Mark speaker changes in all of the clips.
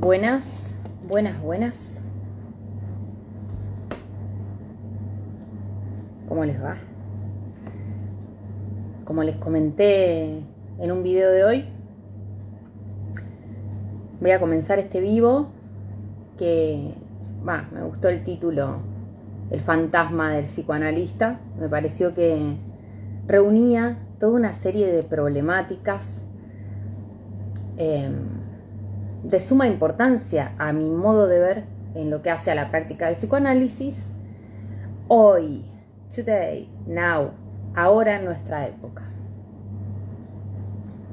Speaker 1: Buenas, buenas, buenas. ¿Cómo les va? Como les comenté en un video de hoy, voy a comenzar este vivo que, me gustó el título, El fantasma del psicoanalista. Me pareció que reunía toda una serie de problemáticas de suma importancia a mi modo de ver en lo que hace a la práctica del psicoanálisis hoy, today, now, ahora en nuestra época.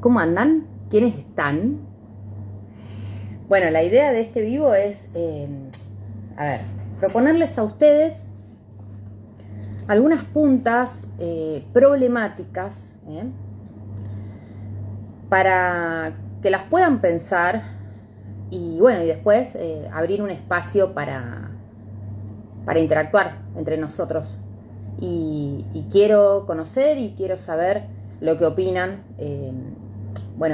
Speaker 1: ¿Cómo andan? ¿Quiénes están? Bueno, la idea de este vivo es, proponerles a ustedes algunas puntas problemáticas para que las puedan pensar y después abrir un espacio para interactuar entre nosotros. Y quiero conocer y quiero saber lo que opinan.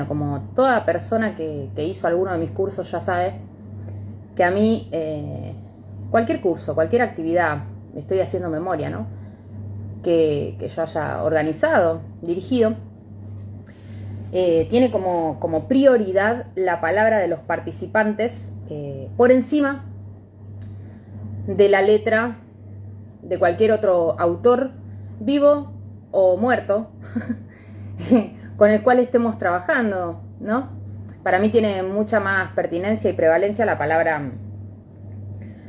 Speaker 1: Como toda persona que hizo alguno de mis cursos ya sabe que a mí cualquier curso, cualquier actividad, estoy haciendo memoria, ¿no? Que yo haya organizado, dirigido, tiene como prioridad la palabra de los participantes por encima de la letra de cualquier otro autor vivo o muerto con el cual estemos trabajando, ¿no? Para mí tiene mucha más pertinencia y prevalencia la palabra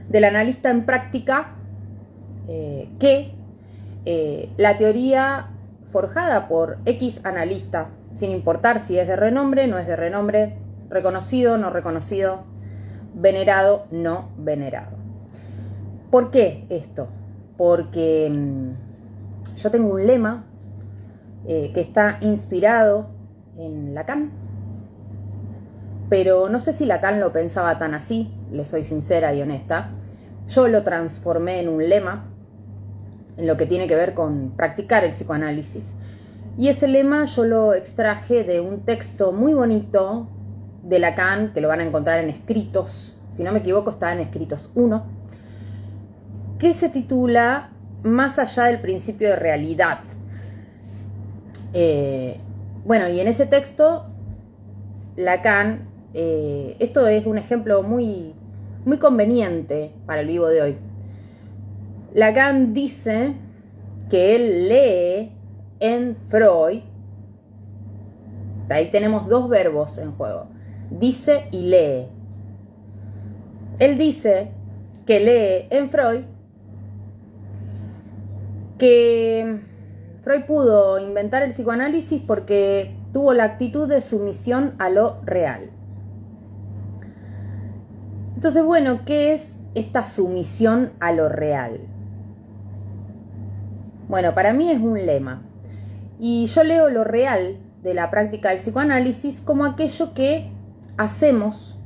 Speaker 1: del analista en práctica que la teoría forjada por X analista, sin importar si es de renombre, no es de renombre, reconocido, no reconocido, venerado, no venerado. ¿Por qué esto? Porque yo tengo un lema que está inspirado en Lacan, pero no sé si Lacan lo pensaba tan así, le soy sincera y honesta. Yo lo transformé en un lema en lo que tiene que ver con practicar el psicoanálisis. Y ese lema yo lo extraje de un texto muy bonito de Lacan, que lo van a encontrar en Escritos, si no me equivoco está en Escritos 1, que se titula Más allá del principio de realidad. Y en ese texto Lacan, esto es un ejemplo muy, muy conveniente para el vivo de hoy. Lacan dice que él lee en Freud, ahí tenemos dos verbos en juego, dice y lee. Él dice que lee en Freud que Freud pudo inventar el psicoanálisis porque tuvo la actitud de sumisión a lo real. Entonces, ¿qué es esta sumisión a lo real? Para mí es un lema. Y yo leo lo real de la práctica del psicoanálisis como aquello que hacemos,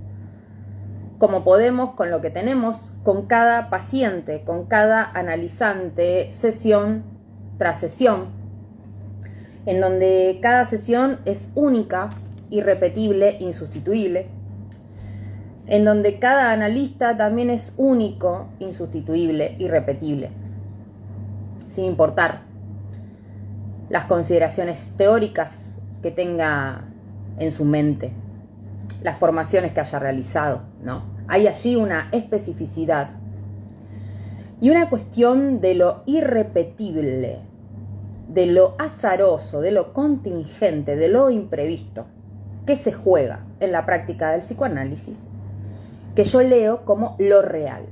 Speaker 1: como podemos, con lo que tenemos, con cada paciente, con cada analizante, sesión tras sesión, en donde cada sesión es única, irrepetible, insustituible, en donde cada analista también es único, insustituible, irrepetible, sin importar las consideraciones teóricas que tenga en su mente, las formaciones que haya realizado, ¿no? Hay allí una especificidad y una cuestión de lo irrepetible, de lo azaroso, de lo contingente, de lo imprevisto, que se juega en la práctica del psicoanálisis, que yo leo como lo real.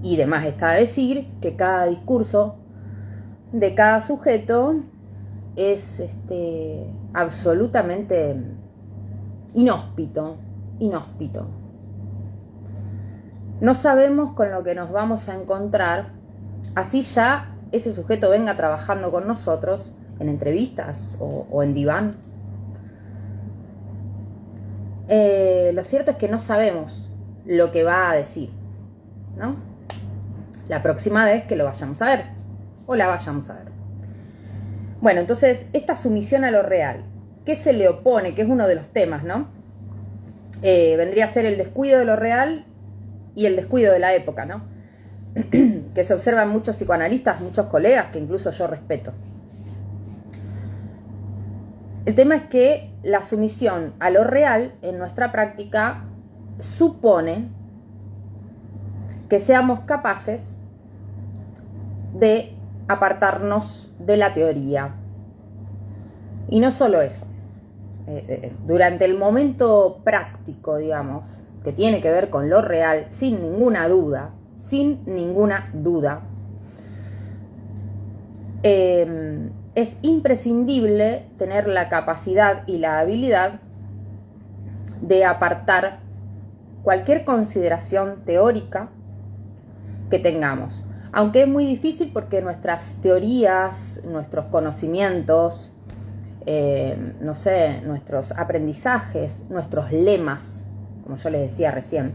Speaker 1: Y demás está decir que cada discurso de cada sujeto es absolutamente inhóspito. No sabemos con lo que nos vamos a encontrar, así ya ese sujeto venga trabajando con nosotros en entrevistas o en diván. Lo cierto es que no sabemos lo que va a decir, ¿no? La próxima vez que lo vayamos a ver o la vayamos a ver. Entonces, esta sumisión a lo real, ¿qué se le opone? Que es uno de los temas, ¿no? vendría a ser el descuido de lo real y el descuido de la época, ¿no? Que se observa en muchos psicoanalistas, muchos colegas que incluso yo respeto. El tema es que la sumisión a lo real en nuestra práctica supone que seamos capaces de apartarnos de la teoría. Y no solo eso. Durante el momento práctico, digamos, que tiene que ver con lo real, sin ninguna duda, es imprescindible tener la capacidad y la habilidad de apartar cualquier consideración teórica que tengamos. Aunque es muy difícil porque nuestras teorías, nuestros conocimientos, nuestros aprendizajes, nuestros lemas, como yo les decía recién,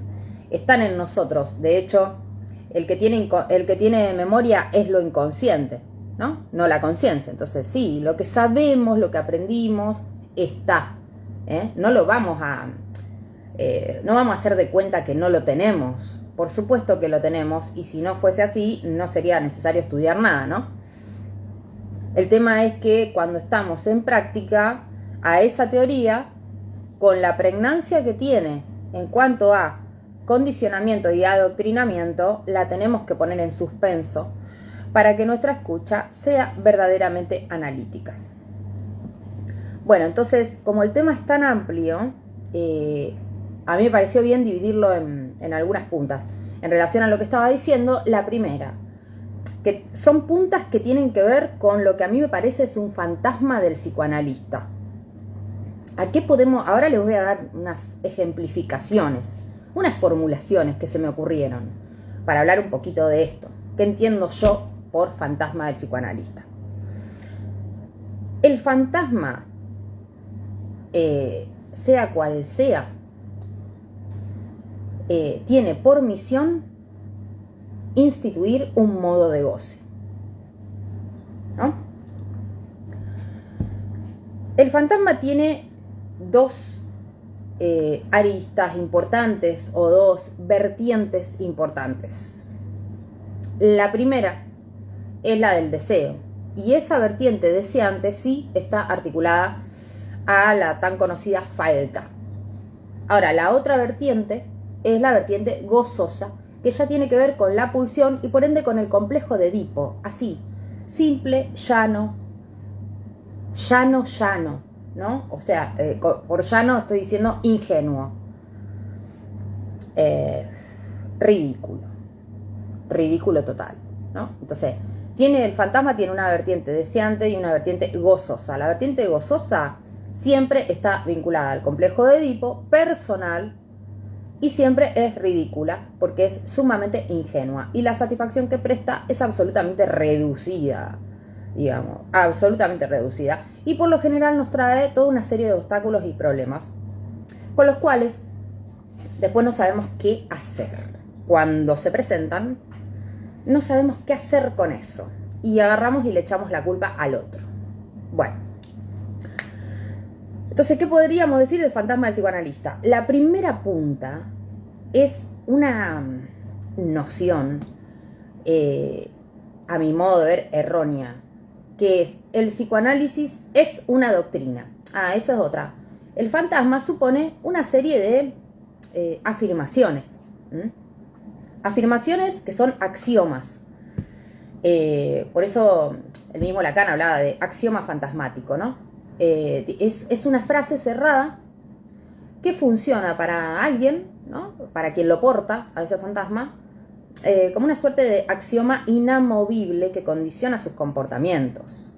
Speaker 1: están en nosotros. De hecho, el que tiene memoria es lo inconsciente, ¿no? No la conciencia. Entonces sí, lo que sabemos, lo que aprendimos, está. No vamos a hacer de cuenta que no lo tenemos. Por supuesto que lo tenemos, y si no fuese así, no sería necesario estudiar nada, ¿no? El tema es que cuando estamos en práctica, a esa teoría, con la pregnancia que tiene en cuanto a condicionamiento y adoctrinamiento, la tenemos que poner en suspenso para que nuestra escucha sea verdaderamente analítica. Bueno, entonces, como el tema es tan amplio, a mí me pareció bien dividirlo en algunas puntas. En relación a lo que estaba diciendo, la primera, que son puntas que tienen que ver con lo que a mí me parece es un fantasma del psicoanalista. ¿A qué podemos? Ahora les voy a dar unas ejemplificaciones, unas formulaciones que se me ocurrieron para hablar un poquito de esto. ¿Qué entiendo yo por fantasma del psicoanalista? El fantasma, sea cual sea, tiene por misión instituir un modo de goce, ¿no? El fantasma tiene dos aristas importantes o dos vertientes importantes. La primera es la del deseo, y esa vertiente deseante sí está articulada a la tan conocida falta. Ahora, la otra vertiente es la vertiente gozosa, que ya tiene que ver con la pulsión y por ende con el complejo de Edipo, así, simple, llano, ¿no? O sea, por llano estoy diciendo ingenuo, ridículo total, ¿no? Entonces, el fantasma tiene una vertiente deseante y una vertiente gozosa. La vertiente gozosa siempre está vinculada al complejo de Edipo, personal, y siempre es ridícula porque es sumamente ingenua y la satisfacción que presta es absolutamente reducida, digamos, absolutamente reducida, y por lo general nos trae toda una serie de obstáculos y problemas con los cuales después no sabemos qué hacer. Cuando se presentan, no sabemos qué hacer con eso y agarramos y le echamos la culpa al otro. Bueno, entonces, ¿qué podríamos decir del fantasma del psicoanalista? La primera punta es una noción, a mi modo de ver, errónea, que es: el psicoanálisis es una doctrina. Eso es otra. El fantasma supone una serie de afirmaciones. Afirmaciones que son axiomas. Por eso el mismo Lacan hablaba de axioma fantasmático, ¿no? Es una frase cerrada que funciona para alguien, ¿no? Para quien lo porta a ese fantasma, como una suerte de axioma inamovible que condiciona sus comportamientos.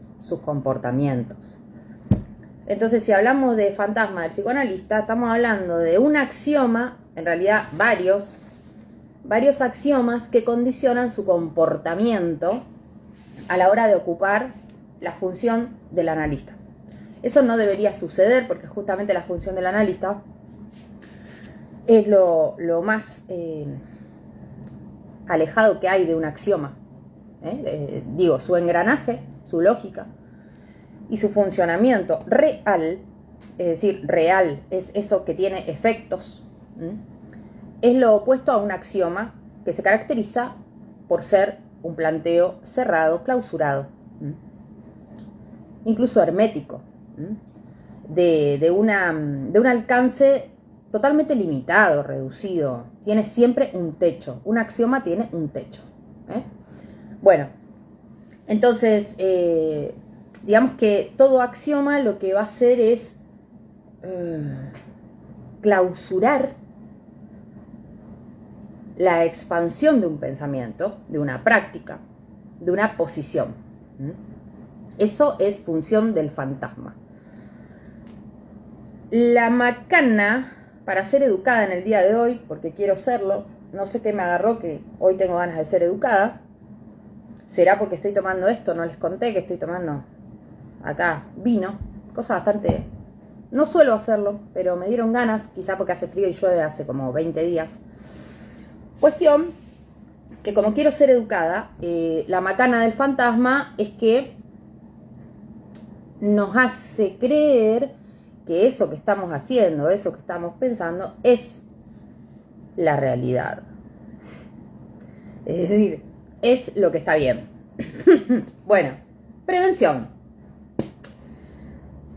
Speaker 1: Entonces, si hablamos de fantasma del psicoanalista, estamos hablando de un axioma, en realidad varios axiomas que condicionan su comportamiento a la hora de ocupar la función del analista. Eso no debería suceder porque justamente la función del analista es lo más alejado que hay de un axioma. Su engranaje, su lógica y su funcionamiento real es decir, real, es eso que tiene efectos, es lo opuesto a un axioma que se caracteriza por ser un planteo cerrado, clausurado, incluso hermético, de un alcance totalmente limitado, reducido. Tiene siempre un techo. Un axioma tiene un techo. Bueno, entonces, digamos que todo axioma lo que va a hacer es clausurar la expansión de un pensamiento, de una práctica, de una posición. Eso es función del fantasma. La macana, para ser educada en el día de hoy, porque quiero serlo, no sé qué me agarró que hoy tengo ganas de ser educada. ¿Será porque estoy tomando esto? No les conté que estoy tomando acá vino, cosa bastante... No suelo hacerlo, pero me dieron ganas, quizá porque hace frío y llueve hace como 20 días. Cuestión que como quiero ser educada, la macana del fantasma es que nos hace creer que eso que estamos haciendo, eso que estamos pensando, es la realidad. Es decir, es lo que está bien. Bueno, prevención.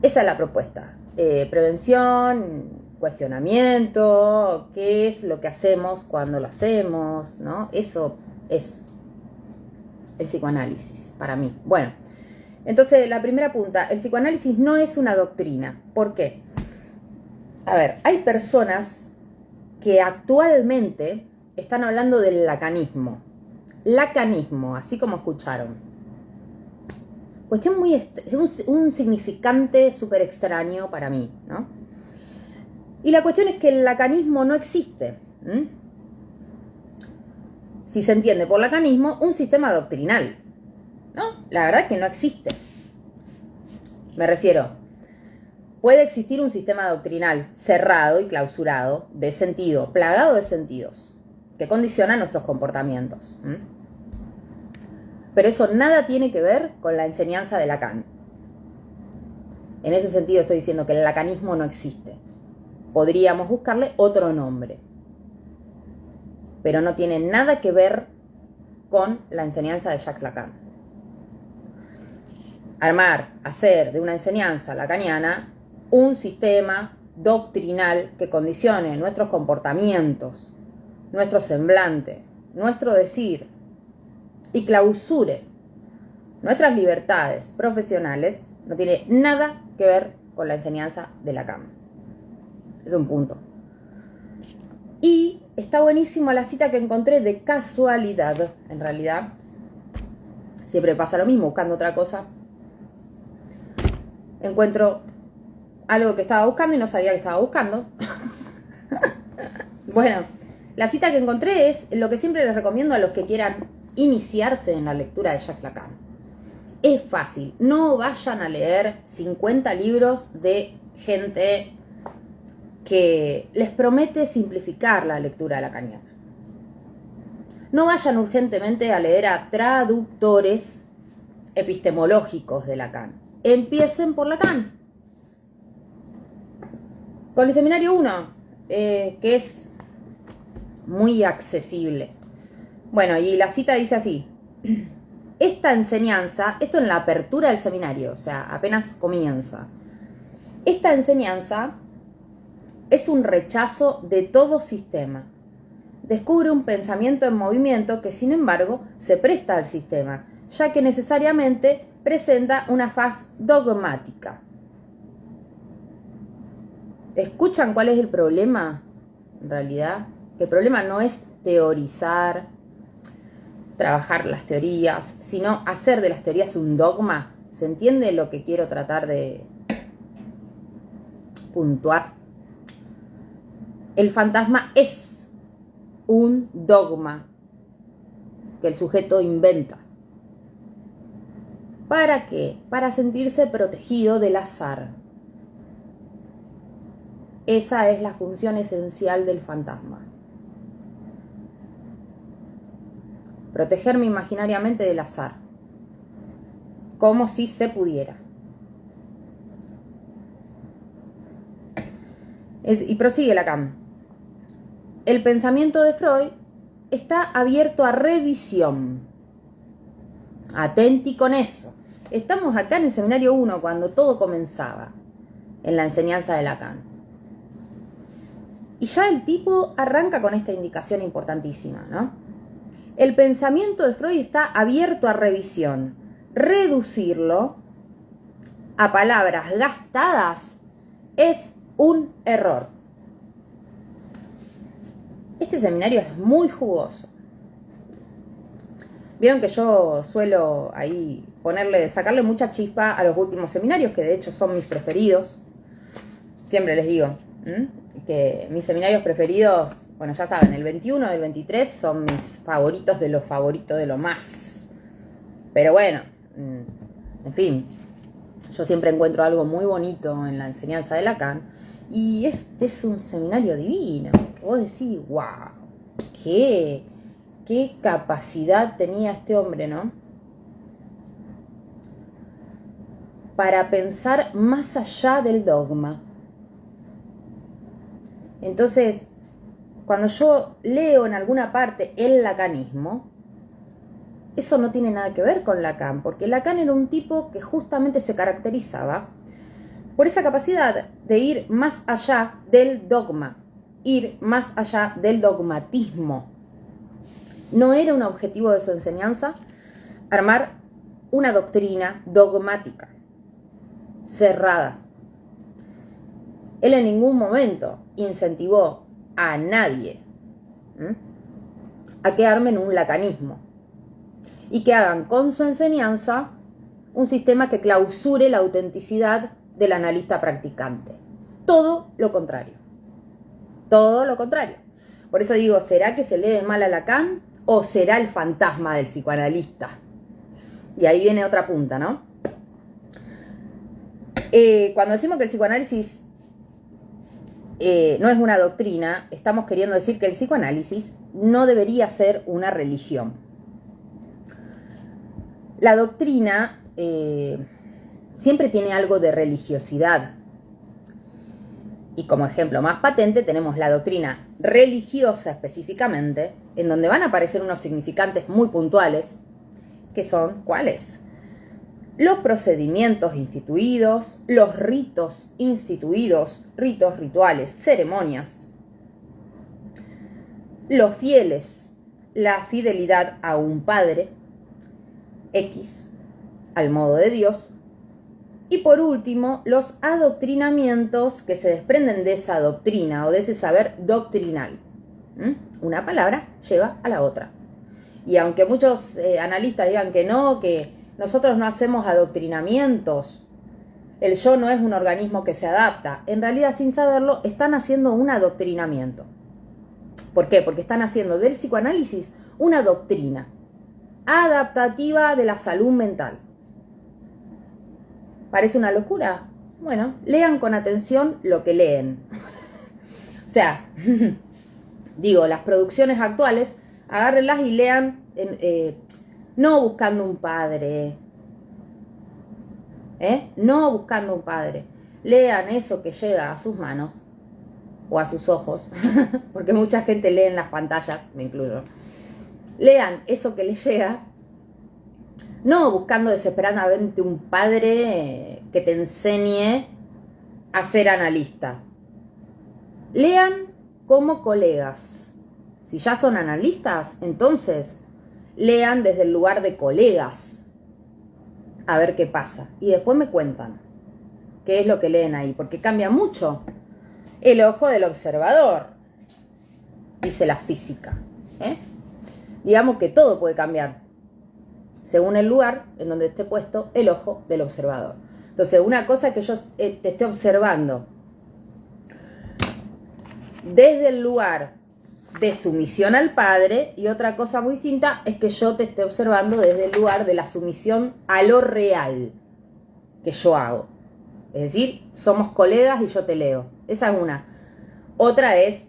Speaker 1: Esa es la propuesta. Prevención, cuestionamiento, qué es lo que hacemos cuando lo hacemos, ¿no? Eso es el psicoanálisis para mí. Bueno, entonces la primera punta, el psicoanálisis no es una doctrina. ¿Por qué? A ver, hay personas que actualmente están hablando del lacanismo. Lacanismo, así como escucharon. Cuestión muy... un significante súper extraño para mí, ¿no? Y la cuestión es que el lacanismo no existe. Si se entiende por lacanismo, un sistema doctrinal. ¿No? La verdad es que no existe. Me refiero, puede existir un sistema doctrinal cerrado y clausurado, de sentido, plagado de sentidos, que condiciona nuestros comportamientos. Pero eso nada tiene que ver con la enseñanza de Lacan. En ese sentido estoy diciendo que el lacanismo no existe. Podríamos buscarle otro nombre. Pero no tiene nada que ver con la enseñanza de Jacques Lacan. Hacer de una enseñanza lacaniana un sistema doctrinal que condicione nuestros comportamientos, nuestro semblante, nuestro decir, y clausure nuestras libertades profesionales, no tiene nada que ver con la enseñanza de Lacan. Es un punto. Y está buenísima la cita que encontré de casualidad, en realidad. Siempre pasa lo mismo, buscando otra cosa. Encuentro algo que estaba buscando y no sabía que estaba buscando. Bueno, la cita que encontré es lo que siempre les recomiendo a los que quieran iniciarse en la lectura de Jacques Lacan. Es fácil, no vayan a leer 50 libros de gente que les promete simplificar la lectura lacaniana. No vayan urgentemente a leer a traductores epistemológicos de Lacan. Empiecen por Lacan. Con el seminario 1, que es muy accesible. Bueno, y la cita dice así: esta enseñanza, esto en la apertura del seminario, o sea, apenas comienza. Esta enseñanza es un rechazo de todo sistema. Descubre un pensamiento en movimiento que, sin embargo, se presta al sistema, ya que necesariamente presenta una faz dogmática. ¿Escuchan cuál es el problema? En realidad, el problema no es teorizar, trabajar las teorías, sino hacer de las teorías un dogma. ¿Se entiende lo que quiero tratar de puntuar? El fantasma es un dogma que el sujeto inventa. ¿Para qué? Para sentirse protegido del azar. Esa es la función esencial del fantasma. Protegerme imaginariamente del azar. Como si se pudiera. Y prosigue Lacan. El pensamiento de Freud está abierto a revisión. Atenti con eso. Estamos acá en el seminario 1 cuando todo comenzaba en la enseñanza de Lacan. Y ya el tipo arranca con esta indicación importantísima, ¿no? El pensamiento de Freud está abierto a revisión. Reducirlo a palabras gastadas es un error. Este seminario es muy jugoso. Vieron que yo suelo ahí sacarle mucha chispa a los últimos seminarios, que de hecho son mis preferidos. Siempre les digo que mis seminarios preferidos, bueno, ya saben, el 21 y el 23 son mis favoritos de lo más. Pero bueno, en fin, yo siempre encuentro algo muy bonito en la enseñanza de Lacan. Y este es un seminario divino, que vos decís, wow, qué capacidad tenía este hombre, ¿no? Para pensar más allá del dogma. Entonces, cuando yo leo en alguna parte el lacanismo, eso no tiene nada que ver con Lacan, porque Lacan era un tipo que justamente se caracterizaba por esa capacidad de ir más allá del dogma, ir más allá del dogmatismo. No era un objetivo de su enseñanza armar una doctrina dogmática, cerrada. Él en ningún momento incentivó a nadie a que armen un lacanismo y que hagan con su enseñanza un sistema que clausure la autenticidad del analista practicante. Todo lo contrario. Todo lo contrario. Por eso digo, ¿será que se lee mal a Lacan o será el fantasma del psicoanalista? Y ahí viene otra punta, ¿no? Cuando decimos que el psicoanálisis no es una doctrina, estamos queriendo decir que el psicoanálisis no debería ser una religión. La doctrina siempre tiene algo de religiosidad. Y como ejemplo más patente tenemos la doctrina religiosa específicamente, en donde van a aparecer unos significantes muy puntuales, que son, ¿cuáles? Los procedimientos instituidos, los ritos instituidos, ritos, rituales, ceremonias, los fieles, la fidelidad a un padre, X, al modo de Dios, y por último, los adoctrinamientos que se desprenden de esa doctrina o de ese saber doctrinal. Una palabra lleva a la otra. Y aunque muchos analistas digan que no, que nosotros no hacemos adoctrinamientos, el yo no es un organismo que se adapta, en realidad sin saberlo están haciendo un adoctrinamiento. ¿Por qué? Porque están haciendo del psicoanálisis una doctrina adaptativa de la salud mental. ¿Parece una locura? Bueno, lean con atención lo que leen. O sea, digo, las producciones actuales, agárrenlas y lean, no buscando un padre. No buscando un padre. Lean eso que llega a sus manos o a sus ojos, porque mucha gente lee en las pantallas, me incluyo. Lean eso que les llega. No buscando desesperadamente un padre que te enseñe a ser analista. Lean como colegas. Si ya son analistas, entonces lean desde el lugar de colegas. A ver qué pasa. Y después me cuentan qué es lo que leen ahí. Porque cambia mucho el ojo del observador, dice la física. Digamos que todo puede cambiar según el lugar en donde esté puesto el ojo del observador. Entonces, una cosa es que yo te esté observando desde el lugar de sumisión al padre, y otra cosa muy distinta es que yo te esté observando desde el lugar de la sumisión a lo real que yo hago. Es decir, somos colegas y yo te leo. Esa es una. Otra es,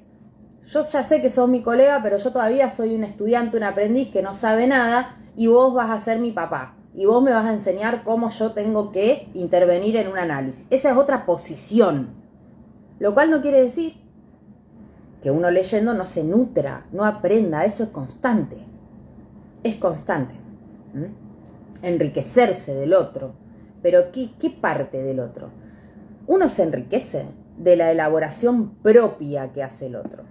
Speaker 1: yo ya sé que sos mi colega, pero yo todavía soy un estudiante, un aprendiz que no sabe nada, y vos vas a ser mi papá, y vos me vas a enseñar cómo yo tengo que intervenir en un análisis. Esa es otra posición. Lo cual no quiere decir que uno leyendo no se nutra, no aprenda, eso es constante. Es constante. Enriquecerse del otro. Pero ¿qué parte del otro? Uno se enriquece de la elaboración propia que hace el otro.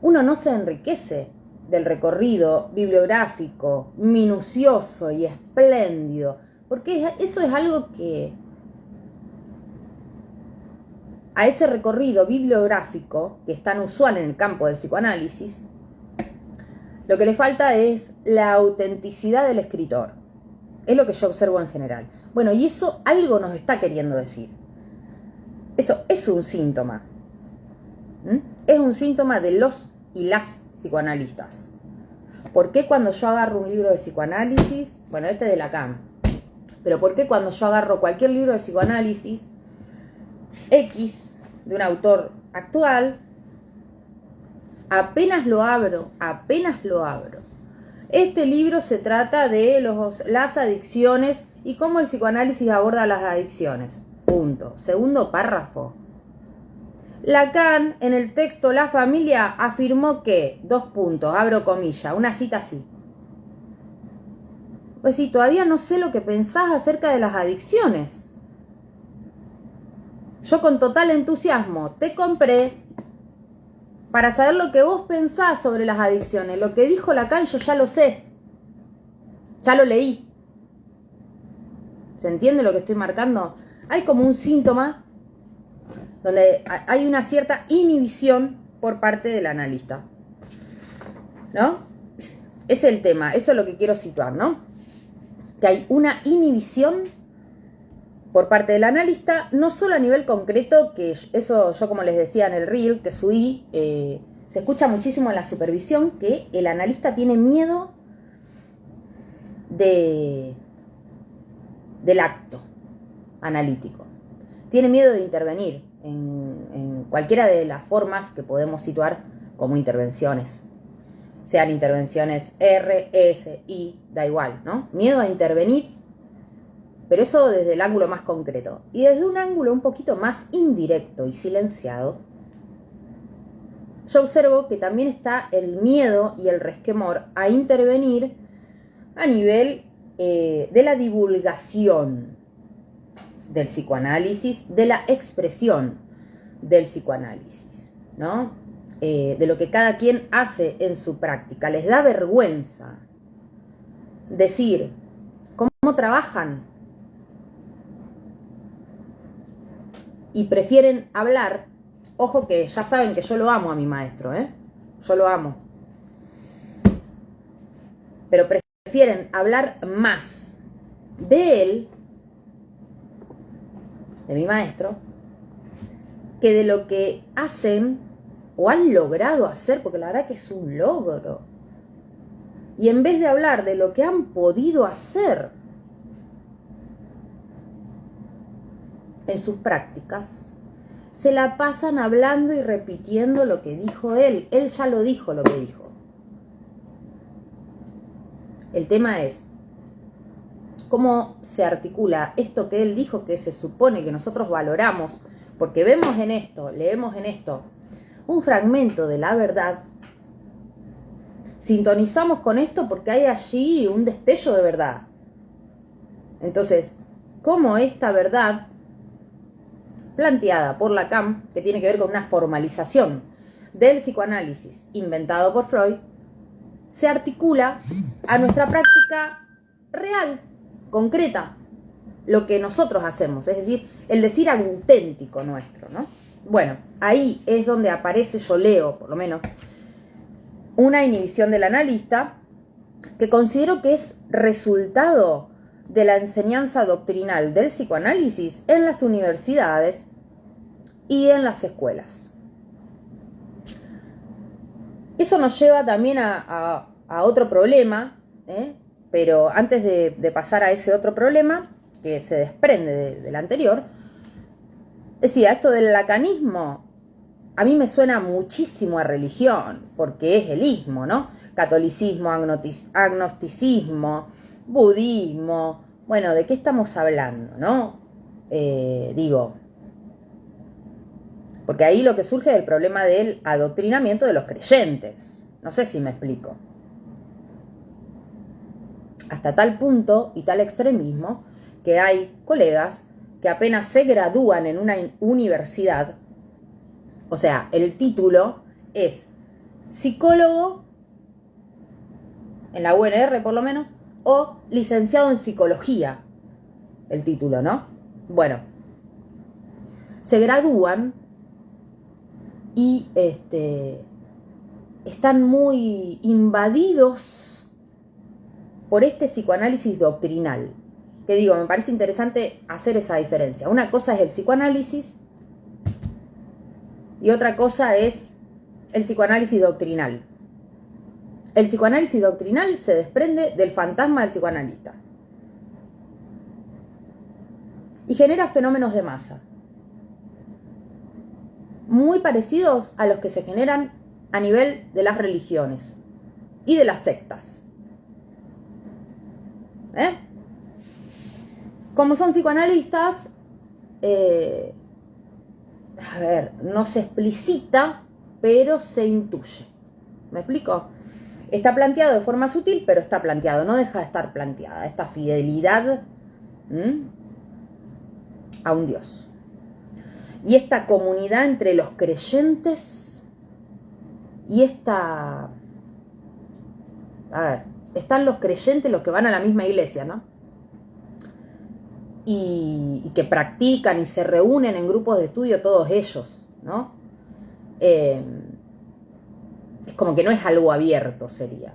Speaker 1: Uno no se enriquece del recorrido bibliográfico, minucioso y espléndido, porque eso es algo que a ese recorrido bibliográfico, que es tan usual en el campo del psicoanálisis, lo que le falta es la autenticidad del escritor. Es lo que yo observo en general. Bueno, y eso algo nos está queriendo decir. Eso es un síntoma. Es un síntoma de los y las psicoanalistas. ¿Por qué cuando yo agarro un libro de psicoanálisis, bueno, este es de Lacan, pero por qué cuando yo agarro cualquier libro de psicoanálisis X de un autor actual, apenas lo abro, este libro se trata de las adicciones y cómo el psicoanálisis aborda las adicciones? Punto. Segundo párrafo. Lacan, en el texto La familia, afirmó que, abro comillas, una cita así. Pues sí, todavía no sé lo que pensás acerca de las adicciones. Yo con total entusiasmo te compré para saber lo que vos pensás sobre las adicciones. Lo que dijo Lacan yo ya lo sé. Ya lo leí. ¿Se entiende lo que estoy marcando? Hay como un síntoma donde hay una cierta inhibición por parte del analista, ¿no? Ese es el tema, eso es lo que quiero situar, ¿no? Que hay una inhibición por parte del analista, no solo a nivel concreto, que eso yo como les decía en el reel que subí, se escucha muchísimo en la supervisión, que el analista tiene miedo del acto analítico. Tiene miedo de intervenir en cualquiera de las formas que podemos situar como intervenciones. Sean intervenciones R, S, I, da igual, ¿no? Miedo a intervenir, pero eso desde el ángulo más concreto. Y desde un ángulo un poquito más indirecto y silenciado, yo observo que también está el miedo y el resquemor a intervenir a nivel de la divulgación del psicoanálisis, de la expresión del psicoanálisis, ¿no? De lo que cada quien hace en su práctica. Les da vergüenza decir cómo trabajan y prefieren hablar. Ojo que ya saben que yo lo amo a mi maestro, yo lo amo, pero prefieren hablar más de él, de mi maestro, que de lo que hacen o han logrado hacer, porque la verdad que es un logro. Y en vez de hablar de lo que han podido hacer en sus prácticas, se la pasan hablando y repitiendo lo que dijo él. Él ya lo dijo lo que dijo. El tema es cómo se articula esto que él dijo, que se supone que nosotros valoramos, porque vemos en esto, leemos en esto, un fragmento de la verdad. Sintonizamos con esto porque hay allí un destello de verdad. Entonces, ¿cómo esta verdad planteada por Lacan, que tiene que ver con una formalización del psicoanálisis inventado por Freud, se articula a nuestra práctica real, concreta, lo que nosotros hacemos, es decir, el decir auténtico nuestro, ¿no? Bueno, ahí es donde aparece, yo leo por lo menos, una inhibición del analista que considero que es resultado de la enseñanza doctrinal del psicoanálisis en las universidades y en las escuelas. Eso nos lleva también a otro problema, pero antes de pasar a ese otro problema, que se desprende del anterior, decía, esto del lacanismo a mí me suena muchísimo a religión, porque es el ismo, ¿no? Catolicismo, agnosticismo, budismo. Bueno, ¿de qué estamos hablando, no? Digo, Porque ahí lo que surge es el problema del adoctrinamiento de los creyentes. No sé si me explico. Hasta tal punto y tal extremismo que hay colegas que apenas se gradúan en una universidad, o sea, el título es psicólogo, en la UNR por lo menos, o licenciado en psicología, el título, ¿no? Bueno, se gradúan y están muy invadidos por este psicoanálisis doctrinal. Que digo, me parece interesante hacer esa diferencia. Una cosa es el psicoanálisis y otra cosa es el psicoanálisis doctrinal. El psicoanálisis doctrinal se desprende del fantasma del psicoanalista y genera fenómenos de masa muy parecidos a los que se generan a nivel de las religiones y de las sectas. Como son psicoanalistas, no se explicita, pero se intuye. ¿Me explico? Está planteado de forma sutil, pero está planteado, no deja de estar planteada esta fidelidad a un Dios. Y esta comunidad entre los creyentes y esta... están los creyentes, los que van a la misma iglesia, ¿no? Y que practican y se reúnen en grupos de estudio todos ellos, ¿no? Es como que no es algo abierto, sería.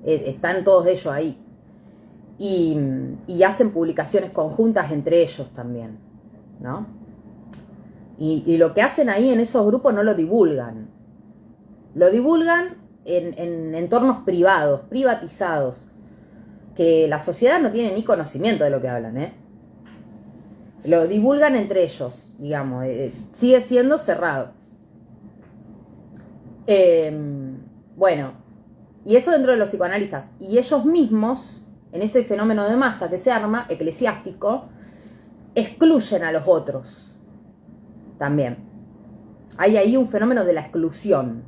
Speaker 1: Están todos ellos ahí. Y hacen publicaciones conjuntas entre ellos también, ¿no? Y lo que hacen ahí en esos grupos no lo divulgan. Lo divulgan en entornos privados, privatizados, que la sociedad no tiene ni conocimiento de lo que hablan, Lo divulgan entre ellos, digamos, sigue siendo cerrado. Bueno, y eso dentro de los psicoanalistas. Y ellos mismos, en ese fenómeno de masa que se arma, eclesiástico, excluyen a los otros también. Hay ahí un fenómeno de la exclusión.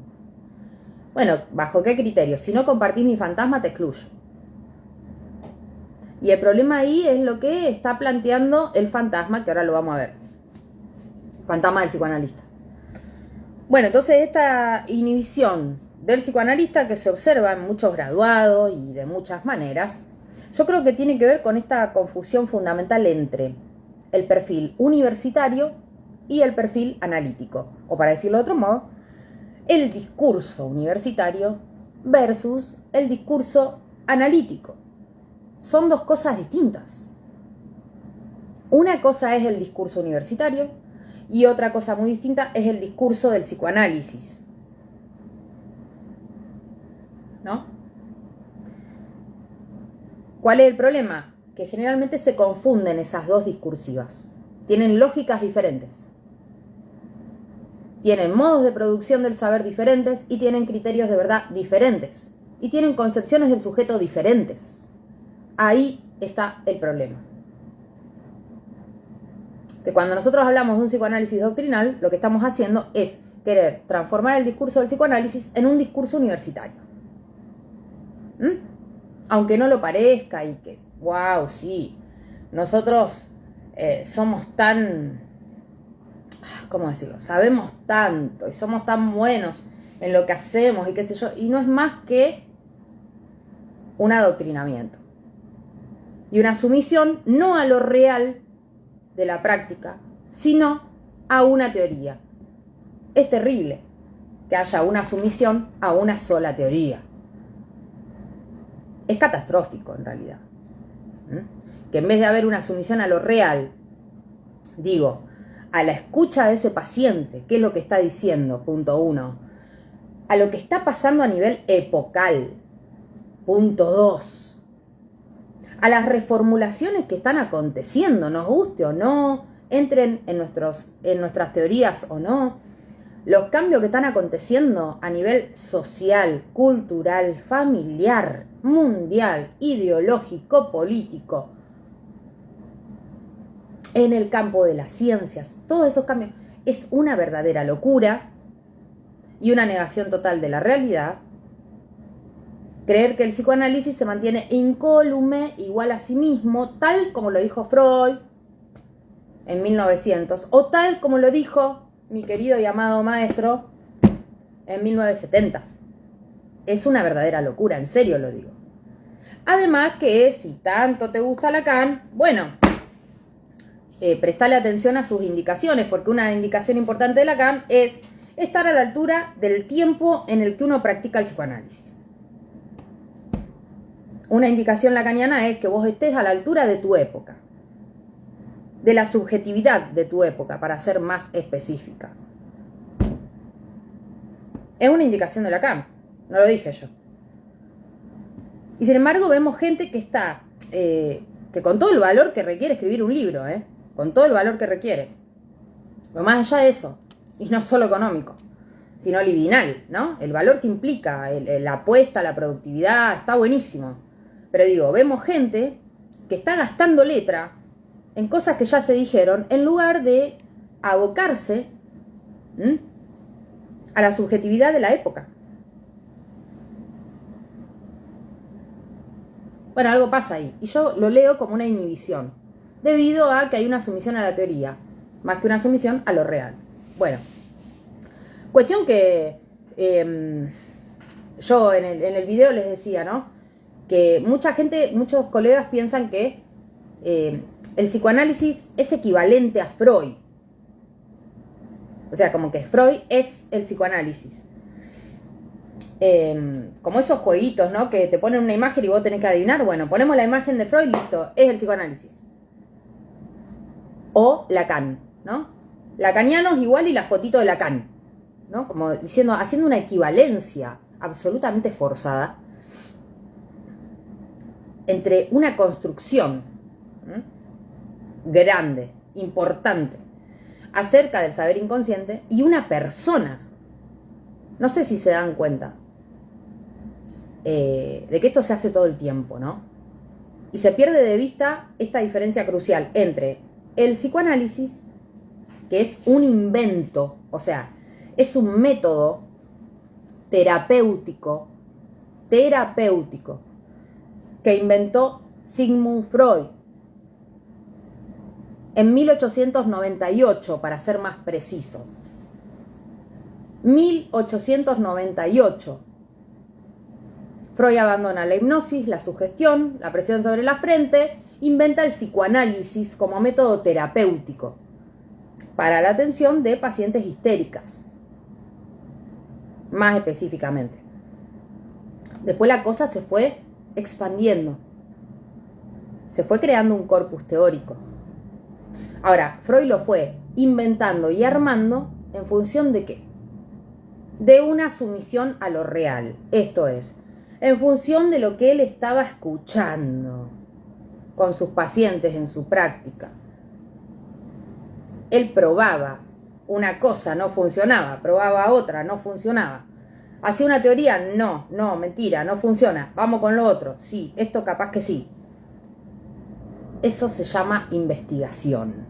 Speaker 1: Bueno, ¿bajo qué criterio? Si no compartís mi fantasma, te excluyo. Y el problema ahí es lo que está planteando el fantasma, que ahora lo vamos a ver. Fantasma del psicoanalista. Bueno, entonces esta inhibición del psicoanalista que se observa en muchos graduados y de muchas maneras, yo creo que tiene que ver con esta confusión fundamental entre el perfil universitario y el perfil analítico. O para decirlo de otro modo, el discurso universitario versus el discurso analítico. Son dos cosas distintas. Una cosa es el discurso universitario y otra cosa muy distinta es el discurso del psicoanálisis, ¿no? ¿Cuál es el problema? Que generalmente se confunden esas dos discursivas. Tienen lógicas diferentes. Tienen modos de producción del saber diferentes y tienen criterios de verdad diferentes. Y tienen concepciones del sujeto diferentes. Ahí está el problema. Que cuando nosotros hablamos de un psicoanálisis doctrinal, lo que estamos haciendo es querer transformar el discurso del psicoanálisis en un discurso universitario. Aunque no lo parezca y que, wow, sí, nosotros somos tan, ¿cómo decirlo? Sabemos tanto y somos tan buenos en lo que hacemos y qué sé yo, y no es más que un adoctrinamiento. Y una sumisión no a lo real de la práctica, sino a una teoría. Es terrible que haya una sumisión a una sola teoría. Es catastrófico en realidad. Que en vez de haber una sumisión a lo real, digo, a la escucha de ese paciente, qué es lo que está diciendo, punto 1, a lo que está pasando a nivel epocal, punto 2, a las reformulaciones que están aconteciendo, nos guste o no, entren en nuestras teorías o no, los cambios que están aconteciendo a nivel social, cultural, familiar, mundial, ideológico, político, en el campo de las ciencias, todos esos cambios, es una verdadera locura y una negación total de la realidad. Creer que el psicoanálisis se mantiene incólume, igual a sí mismo, tal como lo dijo Freud en 1900, o tal como lo dijo mi querido y amado maestro en 1970. Es una verdadera locura, en serio lo digo. Además que si tanto te gusta Lacan, bueno, prestale atención a sus indicaciones, porque una indicación importante de Lacan es estar a la altura del tiempo en el que uno practica el psicoanálisis. Una indicación lacaniana es que vos estés a la altura de tu época, de la subjetividad de tu época, para ser más específica. Es una indicación de Lacan, no lo dije yo. Y sin embargo vemos gente que está, que con todo el valor que requiere escribir un libro, con todo el valor que requiere, pero más allá de eso, y no solo económico, sino libidinal, ¿no? El valor que implica, la apuesta, la productividad, está buenísimo. Pero digo, vemos gente que está gastando letra en cosas que ya se dijeron, en lugar de abocarse a la subjetividad de la época. Bueno, algo pasa ahí, y yo lo leo como una inhibición, debido a que hay una sumisión a la teoría, más que una sumisión a lo real. Bueno, cuestión que yo en el video les decía, ¿no? Que mucha gente, muchos colegas piensan que el psicoanálisis es equivalente a Freud. O sea, como que Freud es el psicoanálisis. Como esos jueguitos, ¿no? Que te ponen una imagen y vos tenés que adivinar. Bueno, ponemos la imagen de Freud, listo, es el psicoanálisis. O Lacan, ¿no? Lacanianos igual y la fotito de Lacan, ¿no? Como diciendo, haciendo una equivalencia absolutamente forzada entre una construcción grande, importante, acerca del saber inconsciente y una persona. No sé si se dan cuenta de que esto se hace todo el tiempo, ¿no? Y se pierde de vista esta diferencia crucial entre el psicoanálisis, que es un invento, o sea, es un método terapéutico, que inventó Sigmund Freud en 1898, para ser más precisos. 1898. Freud abandona la hipnosis, la sugestión, la presión sobre la frente, inventa el psicoanálisis como método terapéutico para la atención de pacientes histéricas, más específicamente. Después la cosa se fue expandiendo, se fue creando un corpus teórico. Ahora, Freud lo fue inventando y armando en función de ¿qué? De una sumisión a lo real, esto es, en función de lo que él estaba escuchando con sus pacientes en su práctica. Él probaba una cosa, no funcionaba, probaba otra, no funcionaba. ¿Hacía una teoría? No, mentira, no funciona. Vamos con lo otro. Sí, esto capaz que sí. Eso se llama investigación.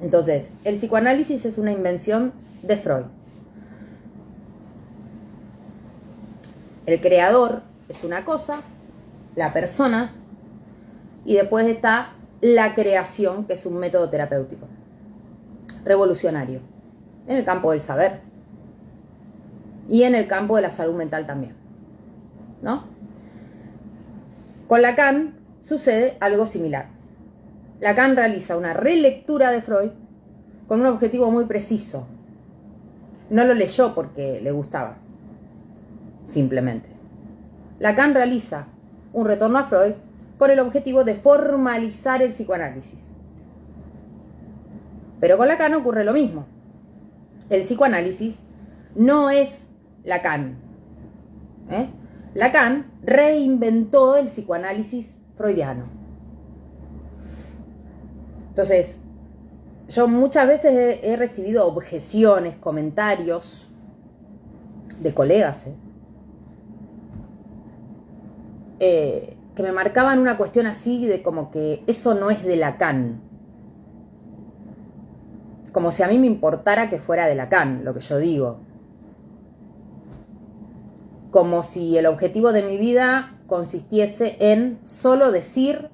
Speaker 1: Entonces, el psicoanálisis es una invención de Freud. El creador es una cosa, la persona, y después está la creación, que es un método terapéutico revolucionario en el campo del saber y en el campo de la salud mental también, ¿no? Con Lacan sucede algo similar. Lacan realiza una relectura de Freud con un objetivo muy preciso. No lo leyó porque le gustaba, simplemente. Lacan realiza un retorno a Freud con el objetivo de formalizar el psicoanálisis. Pero con Lacan ocurre lo mismo. El psicoanálisis no es Lacan. Lacan reinventó el psicoanálisis freudiano. Entonces, yo muchas veces he recibido objeciones, comentarios de colegas que me marcaban una cuestión así de como que eso no es de Lacan. Como si a mí me importara que fuera de Lacan, lo que yo digo. Como si el objetivo de mi vida consistiese en solo decir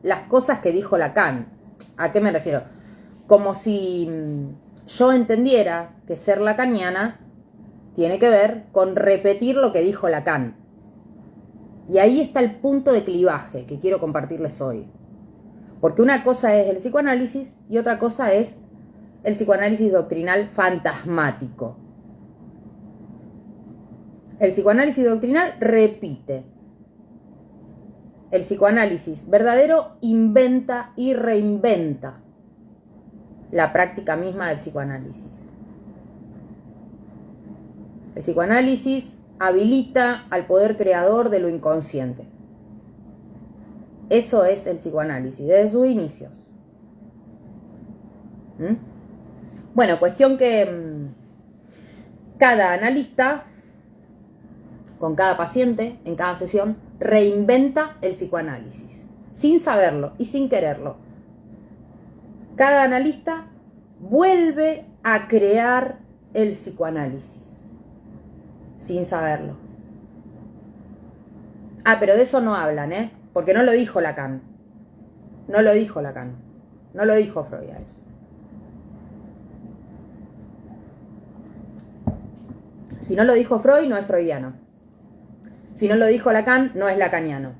Speaker 1: las cosas que dijo Lacan. ¿A qué me refiero? Como si yo entendiera que ser lacaniana tiene que ver con repetir lo que dijo Lacan. Y ahí está el punto de clivaje que quiero compartirles hoy. Porque una cosa es el psicoanálisis y otra cosa es el psicoanálisis doctrinal fantasmático. El psicoanálisis doctrinal repite. El psicoanálisis verdadero inventa y reinventa la práctica misma del psicoanálisis. El psicoanálisis habilita al poder creador de lo inconsciente. Eso es el psicoanálisis, desde sus inicios. Bueno, cuestión que cada analista, con cada paciente, en cada sesión, reinventa el psicoanálisis, sin saberlo y sin quererlo. Cada analista vuelve a crear el psicoanálisis, sin saberlo. Pero de eso no hablan, porque no lo dijo Lacan. No lo dijo Lacan. No lo dijo Freud a eso. Si no lo dijo Freud, no es freudiano. Si no lo dijo Lacan, no es lacaniano.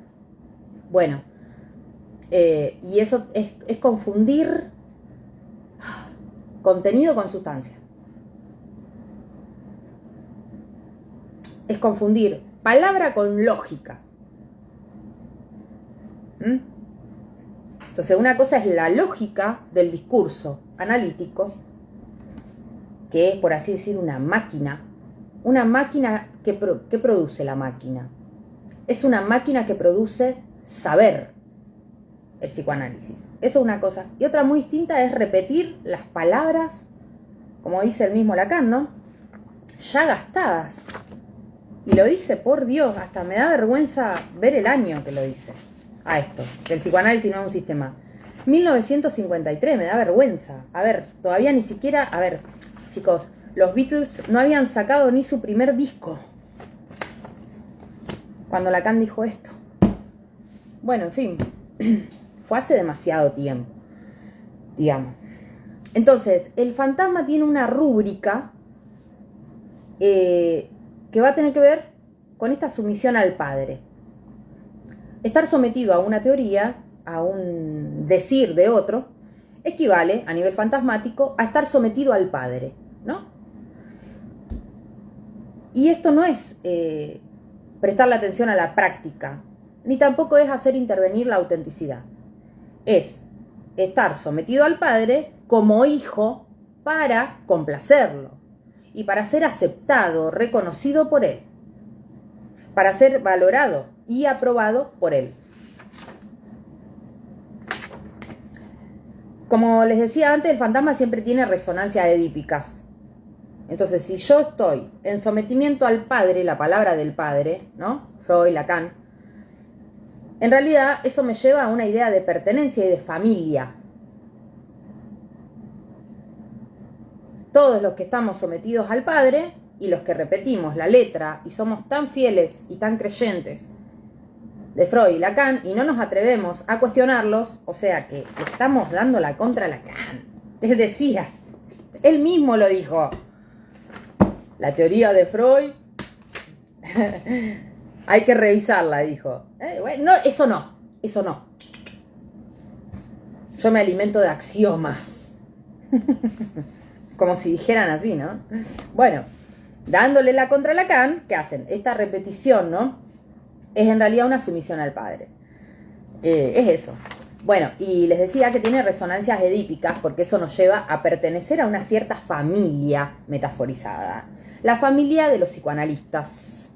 Speaker 1: Bueno, y eso es confundir contenido con sustancia. Es confundir palabra con lógica. Entonces, una cosa es la lógica del discurso analítico, que es, por así decir, una máquina. Una máquina que produce la máquina. Es una máquina que produce saber, el psicoanálisis. Eso es una cosa. Y otra muy distinta es repetir las palabras, como dice el mismo Lacan, ¿no? Ya gastadas. Y lo dice, por Dios, hasta me da vergüenza ver el año que lo dice. A esto, que el psicoanálisis no es un sistema. 1953, me da vergüenza. A ver, todavía ni siquiera... A ver, chicos, los Beatles no habían sacado ni su primer disco cuando Lacan dijo esto. Bueno, en fin, fue hace demasiado tiempo, digamos. Entonces, el fantasma tiene una rúbrica que va a tener que ver con esta sumisión al padre. Estar sometido a una teoría, a un decir de otro, equivale a nivel fantasmático a estar sometido al padre, ¿no? Y esto no es prestarle atención a la práctica, ni tampoco es hacer intervenir la autenticidad. Es estar sometido al padre como hijo para complacerlo y para ser aceptado, reconocido por él, para ser valorado y aprobado por él. Como les decía antes, el fantasma siempre tiene resonancias edípicas. Entonces, si yo estoy en sometimiento al padre, la palabra del padre, ¿no? Freud, Lacan, en realidad eso me lleva a una idea de pertenencia y de familia. Todos los que estamos sometidos al padre y los que repetimos la letra y somos tan fieles y tan creyentes de Freud y Lacan y no nos atrevemos a cuestionarlos, o sea que estamos dando la contra a Lacan. Les decía, él mismo lo dijo. La teoría de Freud hay que revisarla, dijo. No, eso no. Yo me alimento de axiomas. Como si dijeran así, ¿no? Bueno, dándole la contra a Lacan, ¿qué hacen? Esta repetición, ¿no? Es en realidad una sumisión al padre. Es eso. Bueno, y les decía que tiene resonancias edípicas porque eso nos lleva a pertenecer a una cierta familia metaforizada. La familia de los psicoanalistas.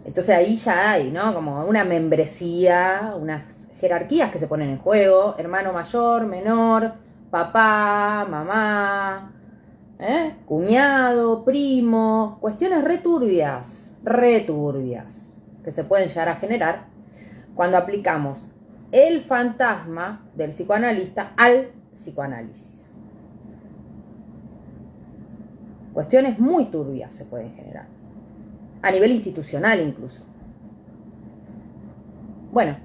Speaker 1: Entonces ahí ya hay, ¿no? Como una membresía, unas jerarquías que se ponen en juego. Hermano mayor, menor, papá, mamá, cuñado, primo. Cuestiones returbias, que se pueden llegar a generar cuando aplicamos el fantasma del psicoanalista al psicoanálisis. Cuestiones muy turbias se pueden generar, a nivel institucional incluso. Bueno,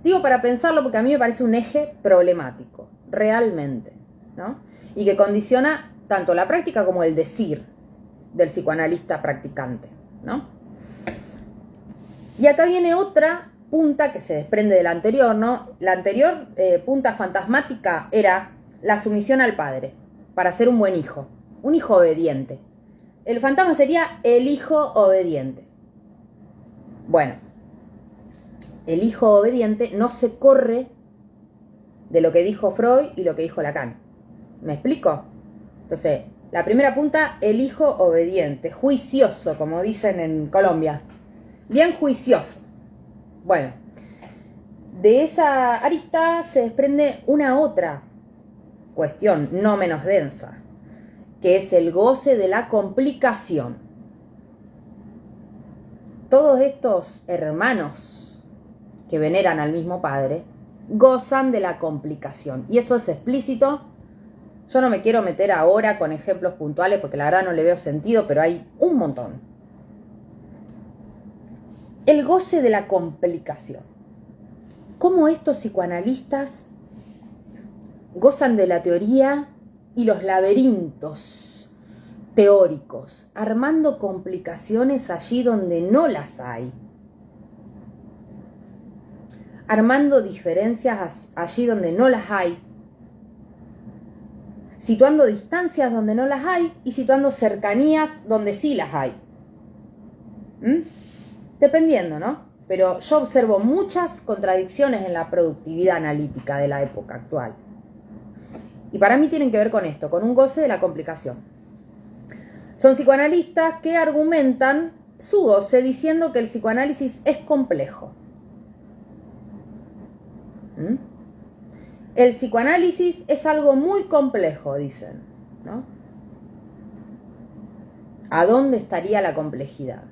Speaker 1: digo para pensarlo porque a mí me parece un eje problemático, realmente, ¿no? Y que condiciona tanto la práctica como el decir del psicoanalista practicante, ¿no? Y acá viene otra punta que se desprende de la anterior, ¿no? La anterior punta fantasmática era la sumisión al padre para ser un buen hijo, un hijo obediente. El fantasma sería el hijo obediente. Bueno, el hijo obediente no se corre de lo que dijo Freud y lo que dijo Lacan. ¿Me explico? Entonces, la primera punta, el hijo obediente, juicioso, como dicen en Colombia. Bien juicioso. Bueno, de esa arista se desprende una otra cuestión, no menos densa, que es el goce de la complicación. Todos estos hermanos que veneran al mismo padre gozan de la complicación. Y eso es explícito. Yo no me quiero meter ahora con ejemplos puntuales porque la verdad no le veo sentido, pero hay un montón. El goce de la complicación. ¿Cómo estos psicoanalistas gozan de la teoría y los laberintos teóricos, armando complicaciones allí donde no las hay? Armando diferencias allí donde no las hay, situando distancias donde no las hay y situando cercanías donde sí las hay. Dependiendo, ¿no? Pero yo observo muchas contradicciones en la productividad analítica de la época actual. Y para mí tienen que ver con esto, con un goce de la complicación. Son psicoanalistas que argumentan su goce diciendo que el psicoanálisis es complejo. El psicoanálisis es algo muy complejo, dicen, ¿no? ¿A dónde estaría la complejidad?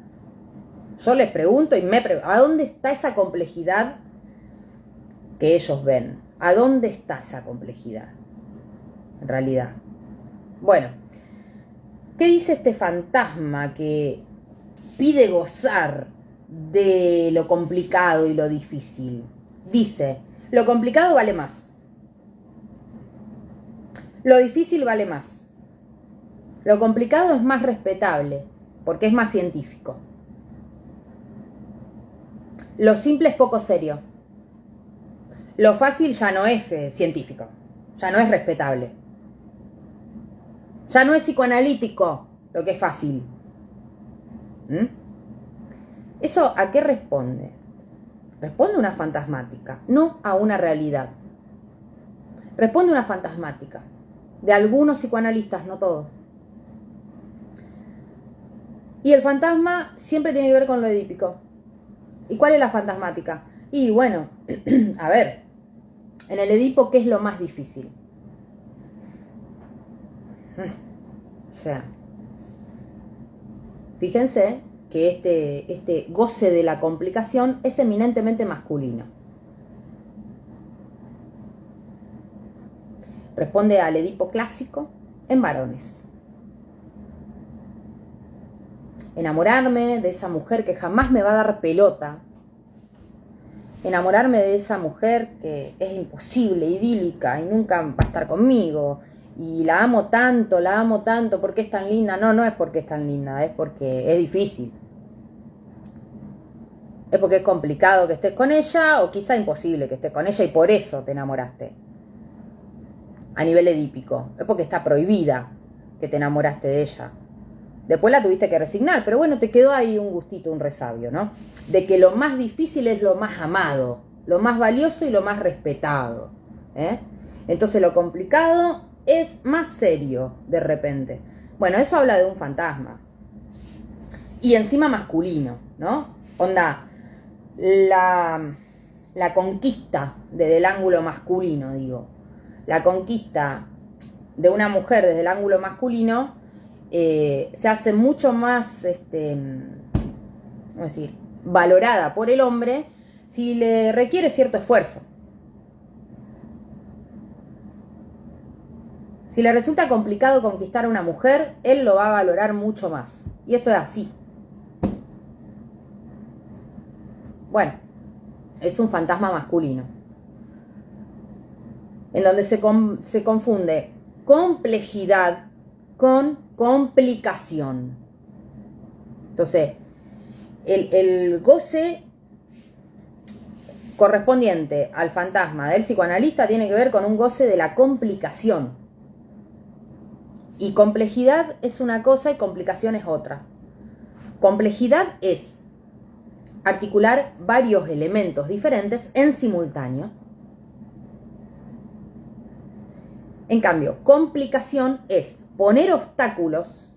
Speaker 1: Yo les pregunto y me pregunto, ¿a dónde está esa complejidad que ellos ven? ¿A dónde está esa complejidad? En realidad. Bueno, ¿qué dice este fantasma que pide gozar de lo complicado y lo difícil? Dice, lo complicado vale más. Lo difícil vale más. Lo complicado es más respetable, porque es más científico. Lo simple es poco serio. Lo fácil ya no es científico, ya no es respetable. Ya no es psicoanalítico lo que es fácil. ¿Eso a qué responde? Responde a una fantasmática, no a una realidad. Responde a una fantasmática. De algunos psicoanalistas, no todos. Y el fantasma siempre tiene que ver con lo edípico. ¿Y cuál es la fantasmática? Y bueno, a ver, en el Edipo, ¿qué es lo más difícil? O sea, fíjense que este goce de la complicación es eminentemente masculino. Responde al Edipo clásico en varones. Enamorarme de esa mujer que jamás me va a dar pelota. Enamorarme de esa mujer que es imposible, idílica y nunca va a estar conmigo. Y la amo tanto, porque es tan linda. No, no es porque es tan linda, es porque es difícil. Es porque es complicado que estés con ella o quizá imposible que estés con ella y por eso te enamoraste. A nivel edípico. Es porque está prohibida que te enamoraste de ella. Después la tuviste que resignar, pero bueno, te quedó ahí un gustito, un resabio, ¿no? De que lo más difícil es lo más amado, lo más valioso y lo más respetado. Entonces lo complicado es más serio de repente. Bueno, eso habla de un fantasma. Y encima masculino, ¿no? Onda, la conquista desde el ángulo masculino, digo. La conquista de una mujer desde el ángulo masculino se hace mucho más, ¿cómo decir?, valorada por el hombre si le requiere cierto esfuerzo. Si le resulta complicado conquistar a una mujer, él lo va a valorar mucho más. Y esto es así. Bueno, es un fantasma masculino, en donde se confunde complejidad con complicación. Entonces, el goce correspondiente al fantasma del psicoanalista tiene que ver con un goce de la complicación. Y complejidad es una cosa y complicación es otra. Complejidad es articular varios elementos diferentes en simultáneo. En cambio, complicación es poner obstáculos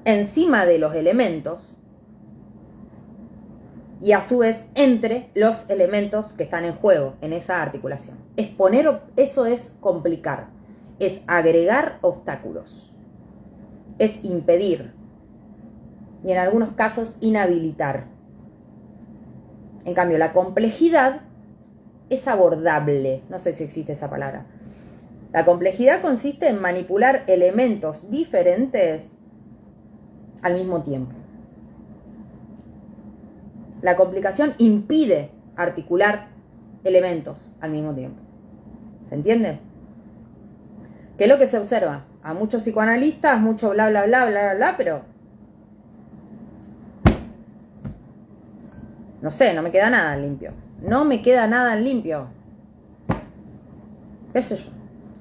Speaker 1: encima de los elementos y a su vez entre los elementos que están en juego en esa articulación. Eso es complicar, es agregar obstáculos, es impedir y en algunos casos inhabilitar. En cambio, la complejidad es abordable, no sé si existe esa palabra. La complejidad consiste en manipular elementos diferentes al mismo tiempo. La complicación impide articular elementos al mismo tiempo. ¿Se entiende? ¿Qué es lo que se observa? A muchos psicoanalistas, mucho bla, bla, bla, bla, bla, bla, pero no sé, no me queda nada limpio. No me queda nada limpio. ¿Qué sé yo?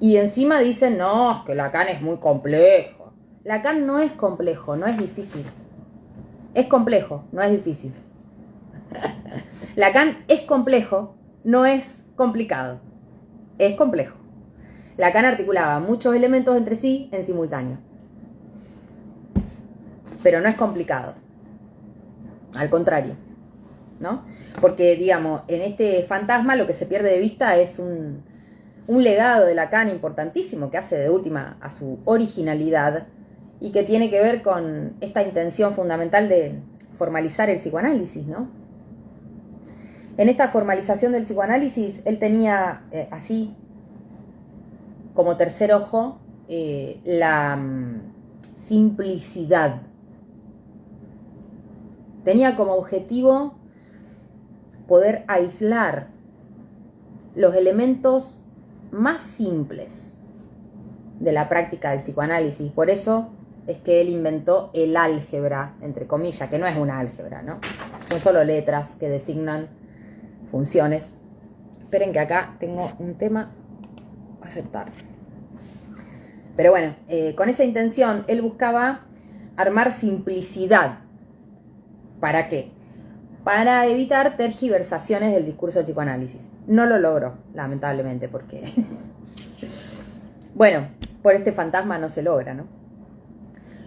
Speaker 1: Y encima dicen, no, es que Lacan es muy complejo. Lacan no es complejo, no es difícil. Es complejo, no es difícil. Lacan es complejo, no es complicado. Es complejo. Lacan articulaba muchos elementos entre sí en simultáneo. Pero no es complicado. Al contrario, ¿no? Porque, digamos, en este fantasma lo que se pierde de vista es un legado de Lacan importantísimo que hace de última a su originalidad y que tiene que ver con esta intención fundamental de formalizar el psicoanálisis, ¿no? En esta formalización del psicoanálisis él tenía así como tercer ojo la simplicidad. Tenía como objetivo poder aislar los elementos más simples de la práctica del psicoanálisis. Por eso es que él inventó el álgebra, entre comillas, que no es una álgebra, ¿no? Son solo letras que designan funciones. Esperen que acá tengo un tema a aceptar. Pero bueno, con esa intención él buscaba armar simplicidad. ¿Para qué? Para evitar tergiversaciones del discurso del psicoanálisis. No lo logró, lamentablemente, porque bueno, por este fantasma no se logra, ¿no?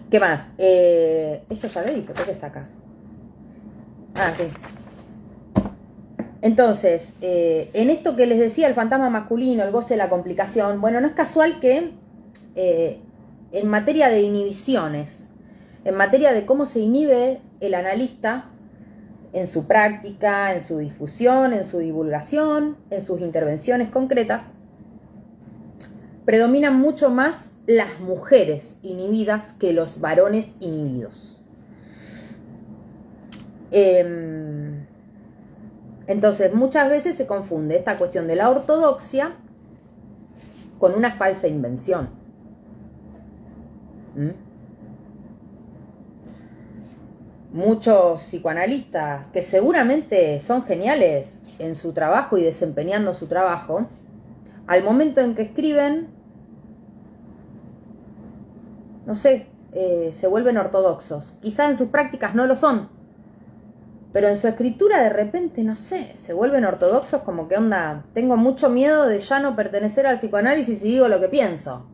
Speaker 1: ¿Qué más? Esto ya lo dije, ¿por qué está acá? Ah, sí. Entonces, en esto que les decía, el fantasma masculino, el goce de la complicación, bueno, no es casual que en materia de inhibiciones, en materia de cómo se inhibe el analista en su práctica, en su difusión, en su divulgación, en sus intervenciones concretas, predominan mucho más las mujeres inhibidas que los varones inhibidos. Entonces, muchas veces se confunde esta cuestión de la ortodoxia con una falsa invención. Muchos psicoanalistas que seguramente son geniales en su trabajo y desempeñando su trabajo, al momento en que escriben, no sé, se vuelven ortodoxos. Quizá en sus prácticas no lo son, pero en su escritura de repente, no sé, se vuelven ortodoxos como que onda, tengo mucho miedo de ya no pertenecer al psicoanálisis y digo lo que pienso.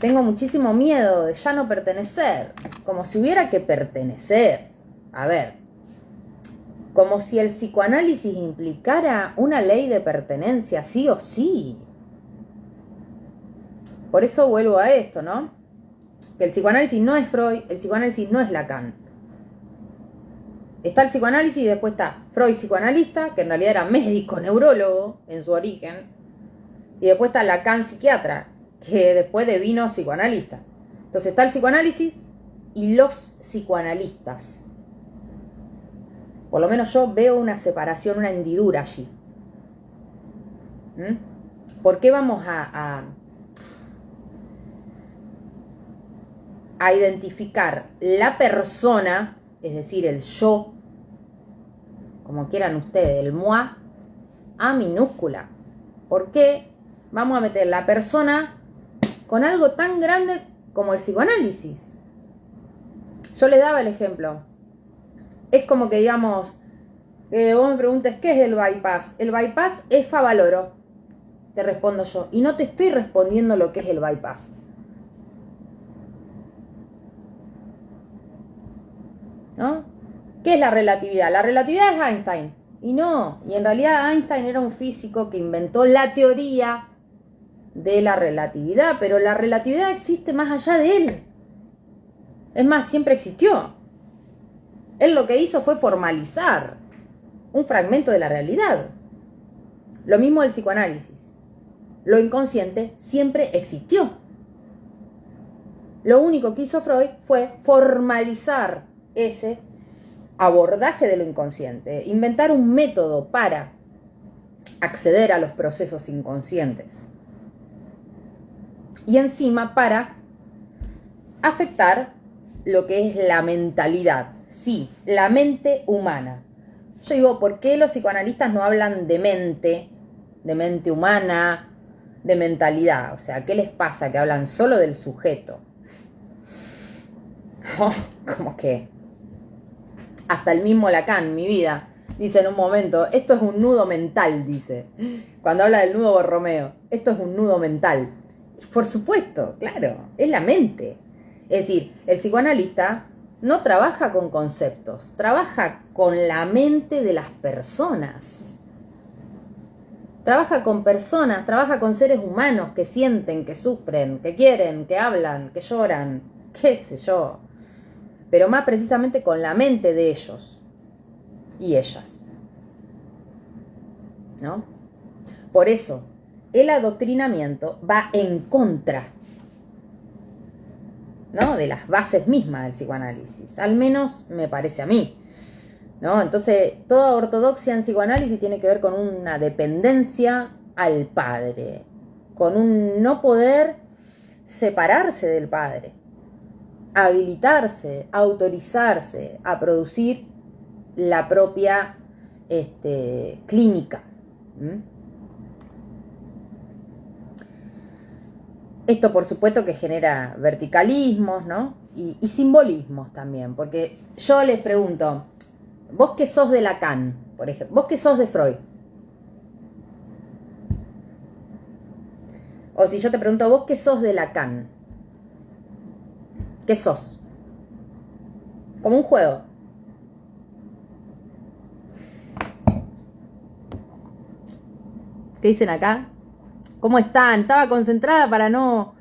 Speaker 1: Tengo muchísimo miedo de ya no pertenecer, como si hubiera que pertenecer. A ver, como si el psicoanálisis implicara una ley de pertenencia, sí o sí. Por eso vuelvo a esto, ¿no? Que el psicoanálisis no es Freud, el psicoanálisis no es Lacan. Está el psicoanálisis y después está Freud psicoanalista, que en realidad era médico neurólogo en su origen, Y después está Lacan psiquiatra, que después devino psicoanalista. Entonces está el psicoanálisis y los psicoanalistas. Por lo menos yo veo una separación, una hendidura allí. ¿Por qué vamos a identificar la persona, es decir, el yo, como quieran ustedes, el moi, a minúscula? ¿Por qué vamos a meter la persona con algo tan grande como el psicoanálisis? Yo les daba el ejemplo. Es como que digamos, vos me preguntes, ¿qué es el bypass? El bypass es Favaloro, te respondo yo. Y no te estoy respondiendo lo que es el bypass. ¿No? ¿Qué es la relatividad? La relatividad es Einstein. Y no, y en realidad Einstein era un físico que inventó la teoría de la relatividad, pero la relatividad existe más allá de él. Es más, siempre existió. Él lo que hizo fue formalizar un fragmento de la realidad. Lo mismo del psicoanálisis. Lo inconsciente siempre existió. Lo único que hizo Freud fue formalizar ese abordaje de lo inconsciente, inventar un método para acceder a los procesos inconscientes y encima para afectar lo que es la mentalidad, sí, la mente humana. Yo digo, ¿por qué los psicoanalistas no hablan de mente humana, de mentalidad? O sea, ¿qué les pasa que hablan solo del sujeto? Como que hasta el mismo Lacan, mi vida, dice en un momento, esto es un nudo mental, dice. Cuando habla del nudo Borromeo, esto es un nudo mental. Por supuesto, claro, es la mente. Es decir, el psicoanalista no trabaja con conceptos, trabaja con la mente de las personas. Trabaja con personas, trabaja con seres humanos que sienten, que sufren, que quieren, que hablan, que lloran, qué sé yo. Pero más precisamente con la mente de ellos y ellas, ¿no? Por eso, el adoctrinamiento va en contra, ¿no?, de las bases mismas del psicoanálisis, al menos me parece a mí, ¿no? Entonces, toda ortodoxia en psicoanálisis tiene que ver con una dependencia al padre, con un no poder separarse del padre, habilitarse, autorizarse a producir la propia clínica. Esto, por supuesto, que genera verticalismos, ¿no? Y simbolismos también, porque yo les pregunto, vos que sos de Lacan, por ejemplo, vos que sos de Freud, o si yo te pregunto, vos que sos de Lacan, ¿qué sos? Como un juego. ¿Qué dicen acá? ¿Cómo están? Estaba concentrada para no...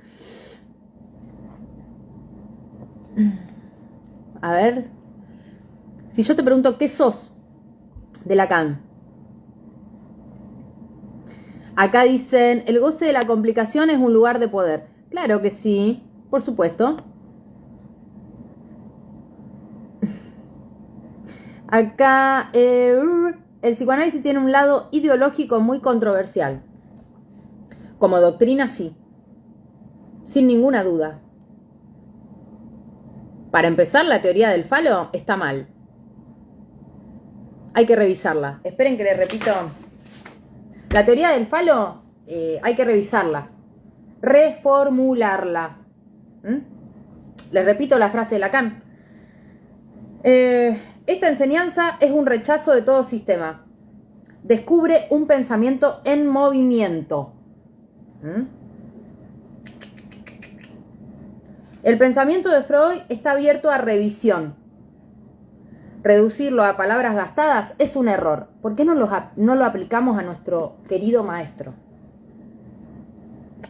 Speaker 1: A ver. Si yo te pregunto, ¿qué sos de Lacan? Acá dicen, el goce de la complicación es un lugar de poder. Claro que sí, por supuesto. Acá, el psicoanálisis tiene un lado ideológico muy controversial. Como doctrina, sí. Sin ninguna duda. Para empezar, la teoría del falo está mal. Hay que revisarla. Esperen que les repito. La teoría del falo hay que revisarla. Reformularla. Les repito la frase de Lacan. Esta enseñanza es un rechazo de todo sistema. Descubre un pensamiento en movimiento. El pensamiento de Freud está abierto a revisión. Reducirlo a palabras gastadas es un error. ¿Por qué no lo aplicamos a nuestro querido maestro?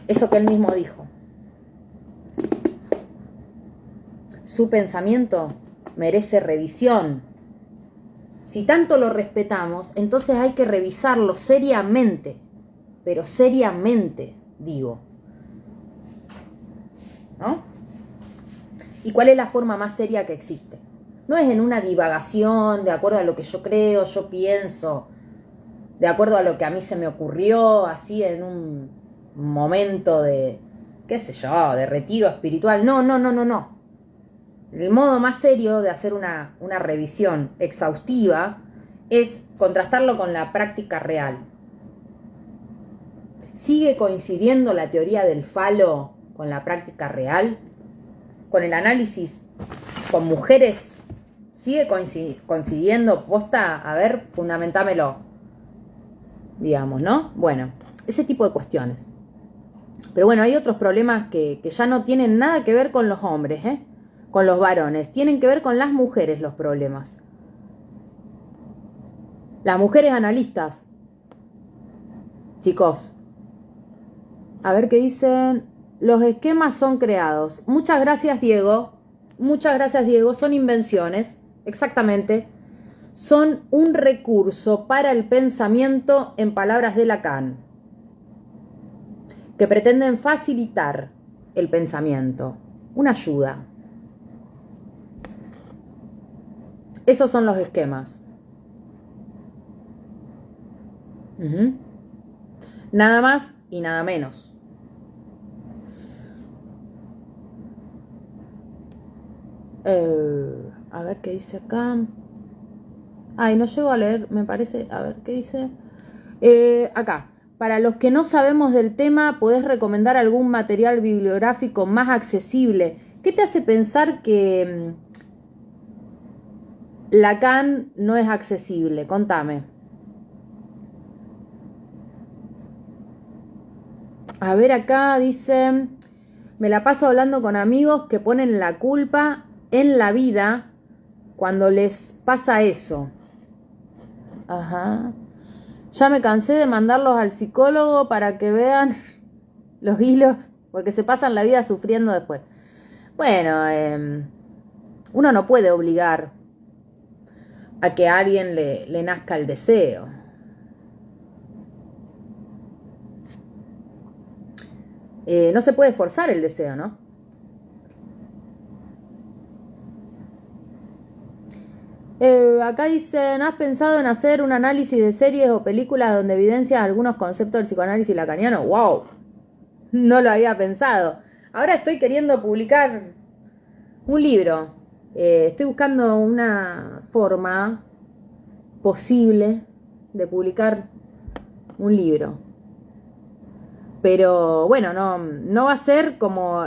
Speaker 1: Eso que él mismo dijo. Su pensamiento merece revisión. Si tanto lo respetamos, entonces hay que revisarlo seriamente. pero seriamente digo, ¿no? ¿Y cuál es la forma más seria que existe? No es en una divagación de acuerdo a lo que yo creo, yo pienso, de acuerdo a lo que a mí se me ocurrió, así en un momento de, qué sé yo, de retiro espiritual. No. El modo más serio de hacer una revisión exhaustiva es contrastarlo con la práctica real. ¿Sigue coincidiendo la teoría del falo con la práctica real? ¿Con el análisis con mujeres? ¿Sigue coincidiendo? Posta, a ver, fundamentámelo. Digamos, ¿no? Bueno, ese tipo de cuestiones. Pero bueno, hay otros problemas que ya no tienen nada que ver con los hombres, con los varones. Tienen que ver con las mujeres los problemas. Las mujeres analistas. Chicos, a ver qué dicen. Los esquemas son creados. Muchas gracias, Diego. Muchas gracias, Diego. Son invenciones, exactamente. Son un recurso para el pensamiento, en palabras de Lacan, que pretenden facilitar el pensamiento. Una ayuda. Esos son los esquemas. Nada más y nada menos. A ver qué dice acá. Ay, no llego a leer, me parece. A ver qué dice. Acá. Para los que no sabemos del tema, ¿podés recomendar algún material bibliográfico más accesible? ¿Qué te hace pensar que Lacan no es accesible? Contame. A ver, acá dice: me la paso hablando con amigos que ponen la culpa en la vida cuando les pasa eso. Ajá. Ya me cansé de mandarlos al psicólogo para que vean los hilos, porque se pasan la vida sufriendo después. Bueno, uno no puede obligar a que a alguien le nazca el deseo. No se puede forzar el deseo, ¿no? Acá dicen: ¿has pensado en hacer un análisis de series o películas donde evidencias algunos conceptos del psicoanálisis lacaniano? ¡Wow! No lo había pensado. Ahora estoy queriendo publicar un libro. Estoy buscando una forma posible de publicar un libro. Pero bueno, no va a ser como...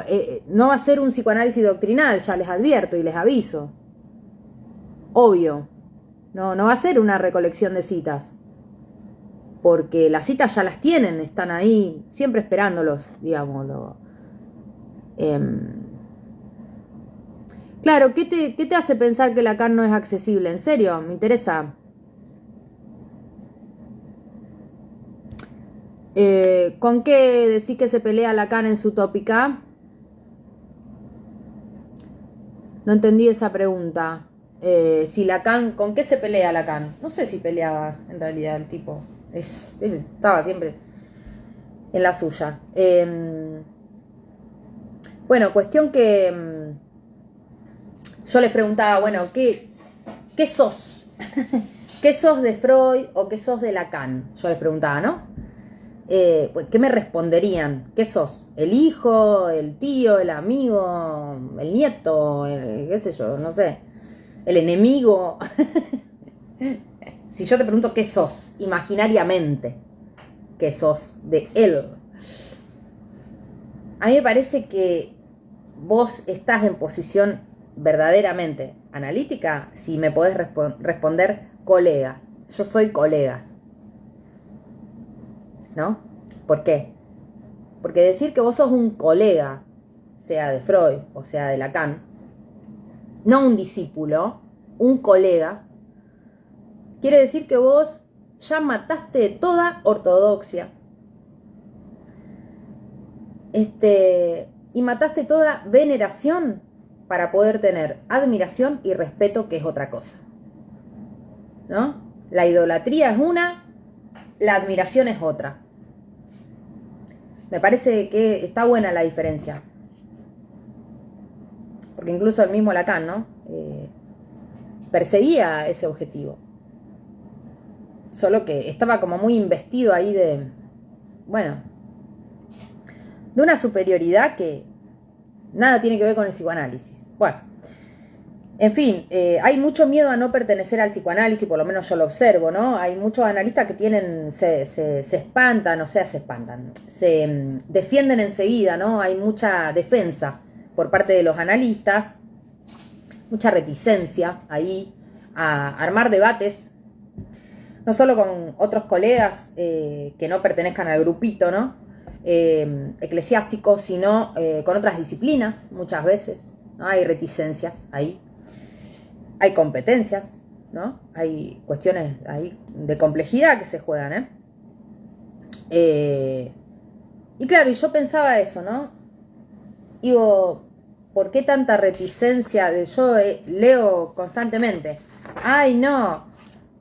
Speaker 1: no va a ser un psicoanálisis doctrinal, ya les advierto y les aviso. Obvio. No va a ser una recolección de citas. Porque las citas ya las tienen, están ahí, siempre esperándolos, digámoslo. Claro, ¿qué te hace pensar que Lacan no es accesible? ¿En serio? Me interesa. ¿Con qué decís que se pelea Lacan en su tópica? No entendí esa pregunta. Si Lacan, ¿con qué se pelea Lacan? No sé si peleaba en realidad el tipo. Él estaba siempre en la suya. Bueno, cuestión que yo les preguntaba, bueno, ¿qué sos? ¿Qué sos de Freud o qué sos de Lacan? Yo les preguntaba, ¿no? Pues, ¿qué me responderían? ¿Qué sos? ¿El hijo, el tío, el amigo, el nieto, qué sé yo, no sé, el enemigo? Si yo te pregunto qué sos, imaginariamente, qué sos de él, a mí me parece que vos estás en posición verdaderamente analítica si me podés responder colega. Yo soy colega. ¿No? ¿Por qué? Porque decir que vos sos un colega, sea de Freud o sea de Lacan, no un discípulo, un colega, quiere decir que vos ya mataste toda ortodoxia. Y mataste toda veneración para poder tener admiración y respeto, que es otra cosa. ¿No? La idolatría es una, la admiración es otra. Me parece que está buena la diferencia. Porque incluso el mismo Lacan, ¿no? Perseguía ese objetivo. Solo que estaba como muy investido ahí de, bueno, de una superioridad que nada tiene que ver con el psicoanálisis. Bueno, en fin, hay mucho miedo a no pertenecer al psicoanálisis, por lo menos yo lo observo, ¿no? Hay muchos analistas que tienen, se espantan, o sea, se espantan, se defienden enseguida, ¿no? Hay mucha defensa por parte de los analistas, mucha reticencia ahí a armar debates, no solo con otros colegas que no pertenezcan al grupito, ¿no? Eclesiástico, sino con otras disciplinas, muchas veces, ¿no? Hay reticencias ahí, hay competencias, ¿no? Hay cuestiones ahí de complejidad que se juegan, y claro, y yo pensaba eso, ¿no? Digo, ¿por qué tanta reticencia? Yo leo constantemente, ay no,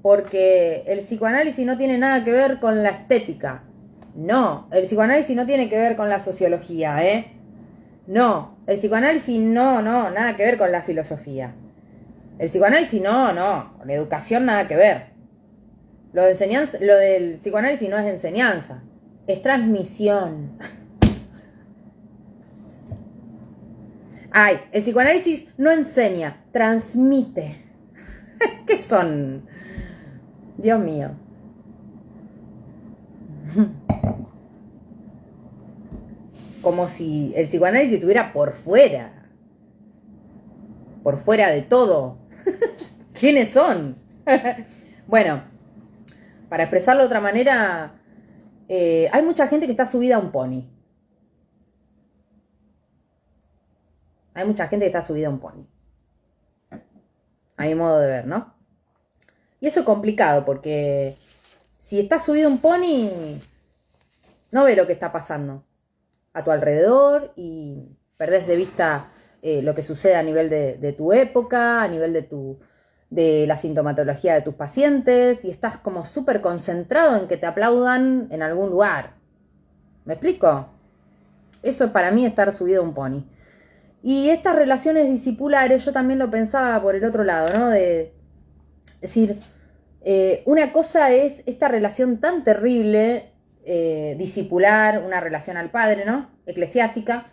Speaker 1: porque el psicoanálisis no tiene nada que ver con la estética. No, el psicoanálisis no tiene que ver con la sociología, No, el psicoanálisis nada que ver con la filosofía. El psicoanálisis con la educación nada que ver. Lo del psicoanálisis no es enseñanza, es transmisión. Ay, el psicoanálisis no enseña, transmite. ¿Qué son? Dios mío. Como si el psicoanálisis estuviera por fuera de todo. ¿Quiénes son? Bueno, para expresarlo de otra manera, hay mucha gente que está subida a un pony. Hay mucha gente que está subida a un pony. A mi modo de ver, ¿no? Y eso es complicado porque si estás subido a un pony, no ves lo que está pasando a tu alrededor y perdés de vista lo que sucede a nivel de tu época, a nivel de la sintomatología de tus pacientes, y estás como súper concentrado en que te aplaudan en algún lugar. ¿Me explico? Eso es para mí estar subido a un pony. Y estas relaciones discipulares yo también lo pensaba por el otro lado, ¿no? De decir, una cosa es esta relación tan terrible, discipular, una relación al padre, ¿no? Eclesiástica.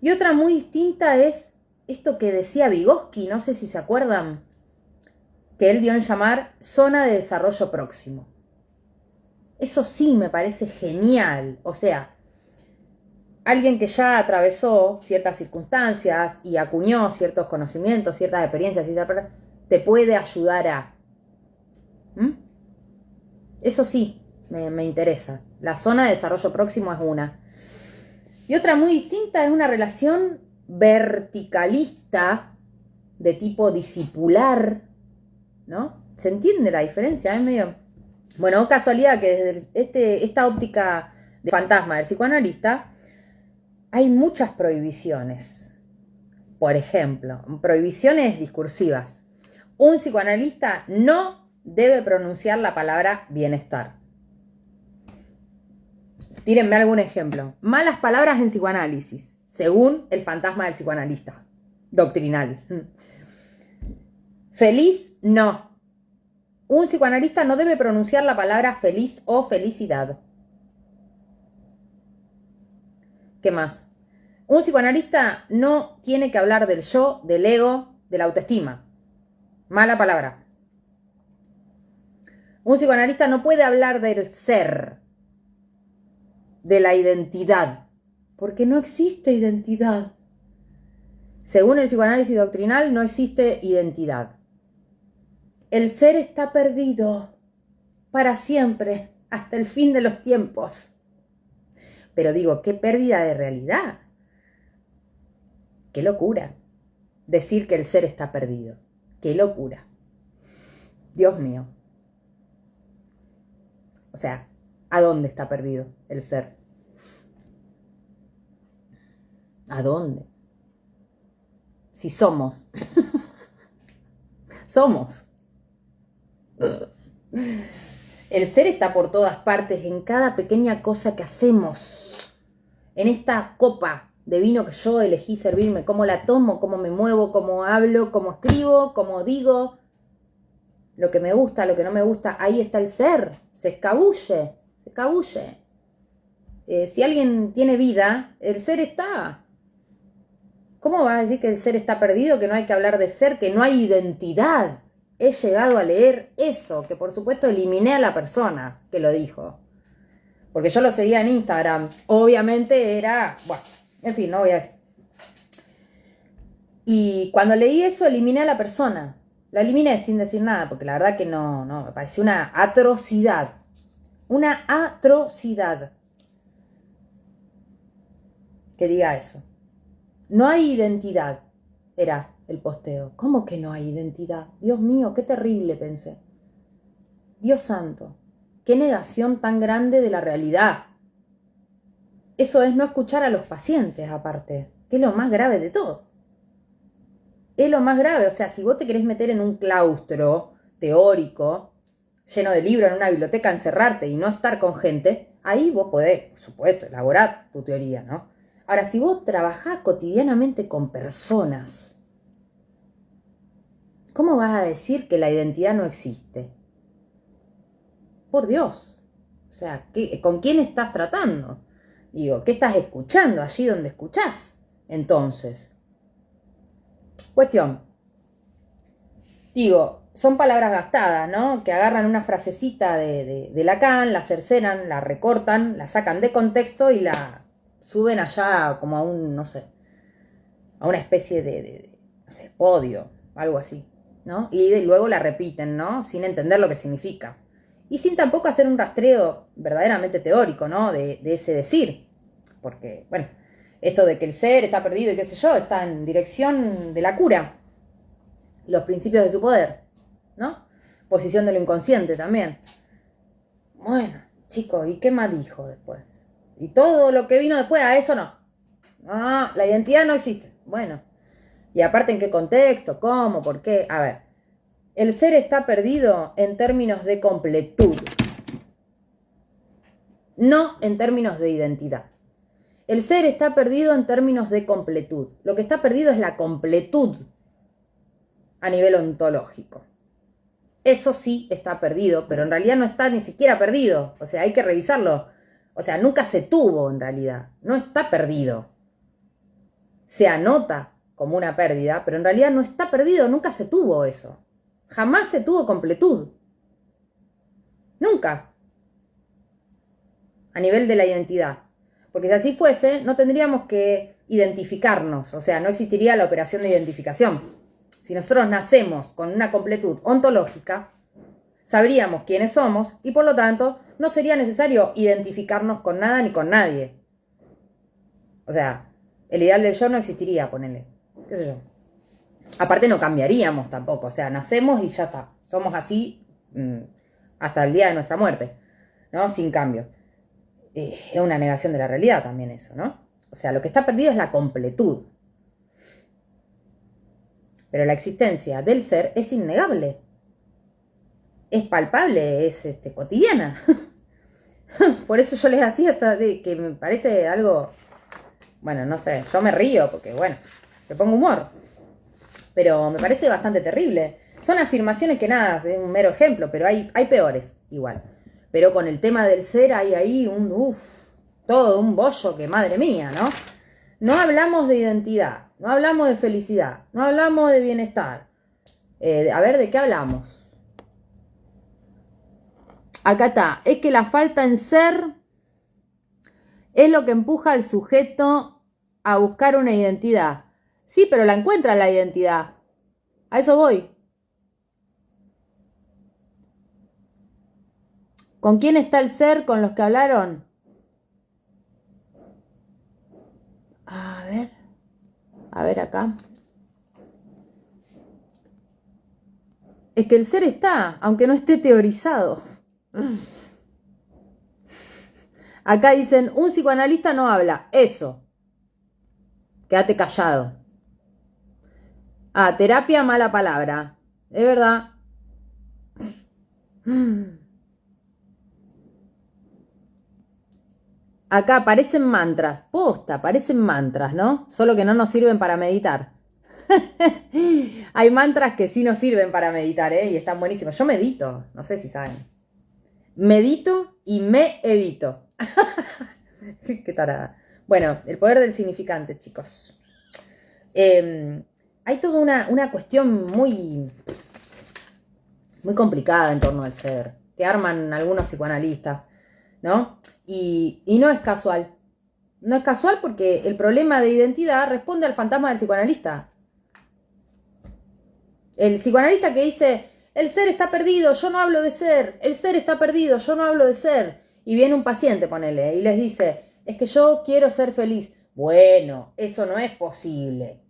Speaker 1: Y otra muy distinta es esto que decía Vygotsky, no sé si se acuerdan, que él dio en llamar zona de desarrollo próximo. Eso sí me parece genial. O sea, alguien que ya atravesó ciertas circunstancias y acuñó ciertos conocimientos, ciertas experiencias, te puede ayudar a... Eso sí, me interesa. La zona de desarrollo próximo es una. Y otra muy distinta es una relación verticalista de tipo discipular, ¿no? ¿Se entiende la diferencia? Es medio... Bueno, casualidad que desde esta óptica de fantasma del psicoanalista hay muchas prohibiciones. Por ejemplo, prohibiciones discursivas. Un psicoanalista no debe pronunciar la palabra bienestar. Tírenme algún ejemplo. Malas palabras en psicoanálisis, según el fantasma del psicoanalista doctrinal. Feliz, no. Un psicoanalista no debe pronunciar la palabra feliz o felicidad. ¿Qué más? Un psicoanalista no tiene que hablar del yo, del ego, de la autoestima. Mala palabra. Un psicoanalista no puede hablar del ser, de la identidad, porque no existe identidad. Según el psicoanálisis doctrinal, no existe identidad. El ser está perdido para siempre, hasta el fin de los tiempos. Pero digo, qué pérdida de realidad. Qué locura decir que el ser está perdido. Qué locura. Dios mío. O sea, ¿a dónde está perdido el ser? ¿A dónde? Si somos. Somos. El ser está por todas partes, en cada pequeña cosa que hacemos, en esta copa de vino que yo elegí servirme, cómo la tomo, cómo me muevo, cómo hablo, cómo escribo, cómo digo, lo que me gusta, lo que no me gusta, ahí está el ser, se escabulle, se escabulle. Si alguien tiene vida, el ser está. ¿Cómo vas a decir que el ser está perdido, que no hay que hablar de ser, que no hay identidad? He llegado a leer eso, que por supuesto eliminé a la persona que lo dijo. Porque yo lo seguía en Instagram. Obviamente era, bueno, en fin, no voy a decir. Y cuando leí eso, eliminé a la persona. La eliminé sin decir nada, porque la verdad que no, me pareció una atrocidad. Una atrocidad. Que diga eso. No hay identidad, era el posteo. ¿Cómo que no hay identidad? Dios mío, qué terrible, pensé. Dios santo, qué negación tan grande de la realidad. Eso es no escuchar a los pacientes, aparte, que es lo más grave de todo. Es lo más grave, o sea, si vos te querés meter en un claustro teórico, lleno de libros en una biblioteca, encerrarte y no estar con gente, ahí vos podés, por supuesto, elaborar tu teoría, ¿no? Ahora, si vos trabajás cotidianamente con personas, ¿cómo vas a decir que la identidad no existe? Por Dios. O sea, ¿con quién estás tratando? Digo, ¿qué estás escuchando allí donde escuchás? Entonces, cuestión. Digo, son palabras gastadas, ¿no? Que agarran una frasecita de Lacan, la cercenan, la recortan, la sacan de contexto y la suben allá como a un, no sé, a una especie de no sé, podio, algo así, ¿no? Y luego la repiten, ¿no? Sin entender lo que significa. Y sin tampoco hacer un rastreo verdaderamente teórico, ¿no? De ese decir. Porque, bueno, esto de que el ser está perdido y qué sé yo, está en dirección de la cura. Los principios de su poder, ¿no? Posición de lo inconsciente también. Bueno, chicos, ¿y qué más dijo después? Y todo lo que vino después, a eso no. No, la identidad no existe. Bueno, y aparte en qué contexto, cómo, por qué. A ver, el ser está perdido en términos de completud, no en términos de identidad. El ser está perdido en términos de completud. Lo que está perdido es la completud a nivel ontológico. Eso sí está perdido, pero en realidad no está ni siquiera perdido. O sea, hay que revisarlo. O sea, nunca se tuvo en realidad. No está perdido. Se anota como una pérdida, pero en realidad no está perdido. Nunca se tuvo eso. Jamás se tuvo completud. Nunca. A nivel de la identidad. Porque si así fuese, no tendríamos que identificarnos. O sea, no existiría la operación de identificación. Si nosotros nacemos con una completud ontológica, sabríamos quiénes somos y por lo tanto no sería necesario identificarnos con nada ni con nadie. O sea, el ideal del yo no existiría, ponele. ¿Qué sé yo? Aparte no cambiaríamos tampoco. O sea, nacemos y ya está. Somos así hasta el día de nuestra muerte, ¿no? Sin cambio. Es una negación de la realidad también eso, ¿no? O sea, lo que está perdido es la completud. Pero la existencia del ser es innegable. Es palpable, es cotidiana. Por eso yo les hacía hasta que me parece algo, bueno, no sé, yo me río porque, bueno, le pongo humor. Pero me parece bastante terrible. Son afirmaciones que nada, es un mero ejemplo, pero hay peores igual. Pero con el tema del ser hay ahí todo un bollo que madre mía, ¿no? No hablamos de identidad, no hablamos de felicidad, no hablamos de bienestar. A ver, ¿de qué hablamos? Acá está, es que la falta en ser es lo que empuja al sujeto a buscar una identidad. Sí, pero la encuentra la identidad. A eso voy. ¿Con quién está el ser con los que hablaron? A ver acá. Es que el ser está, aunque no esté teorizado. Acá dicen, un psicoanalista no habla. Eso. Quédate callado. Terapia, mala palabra. Es verdad. Acá parecen mantras, posta, parecen mantras, ¿no? Solo que no nos sirven para meditar. Hay mantras que sí nos sirven para meditar, ¿eh? Y están buenísimos. Yo medito, no sé si saben. Medito y me evito. Qué tarada. Bueno, el poder del significante, chicos. Hay toda una cuestión muy complicada en torno al ser, que arman algunos psicoanalistas, ¿no? Y no es casual. No es casual porque el problema de identidad responde al fantasma del psicoanalista. El psicoanalista que dice, el ser está perdido, yo no hablo de ser, el ser está perdido, yo no hablo de ser. Y viene un paciente, ponele, y les dice, es que yo quiero ser feliz. Bueno, eso no es posible.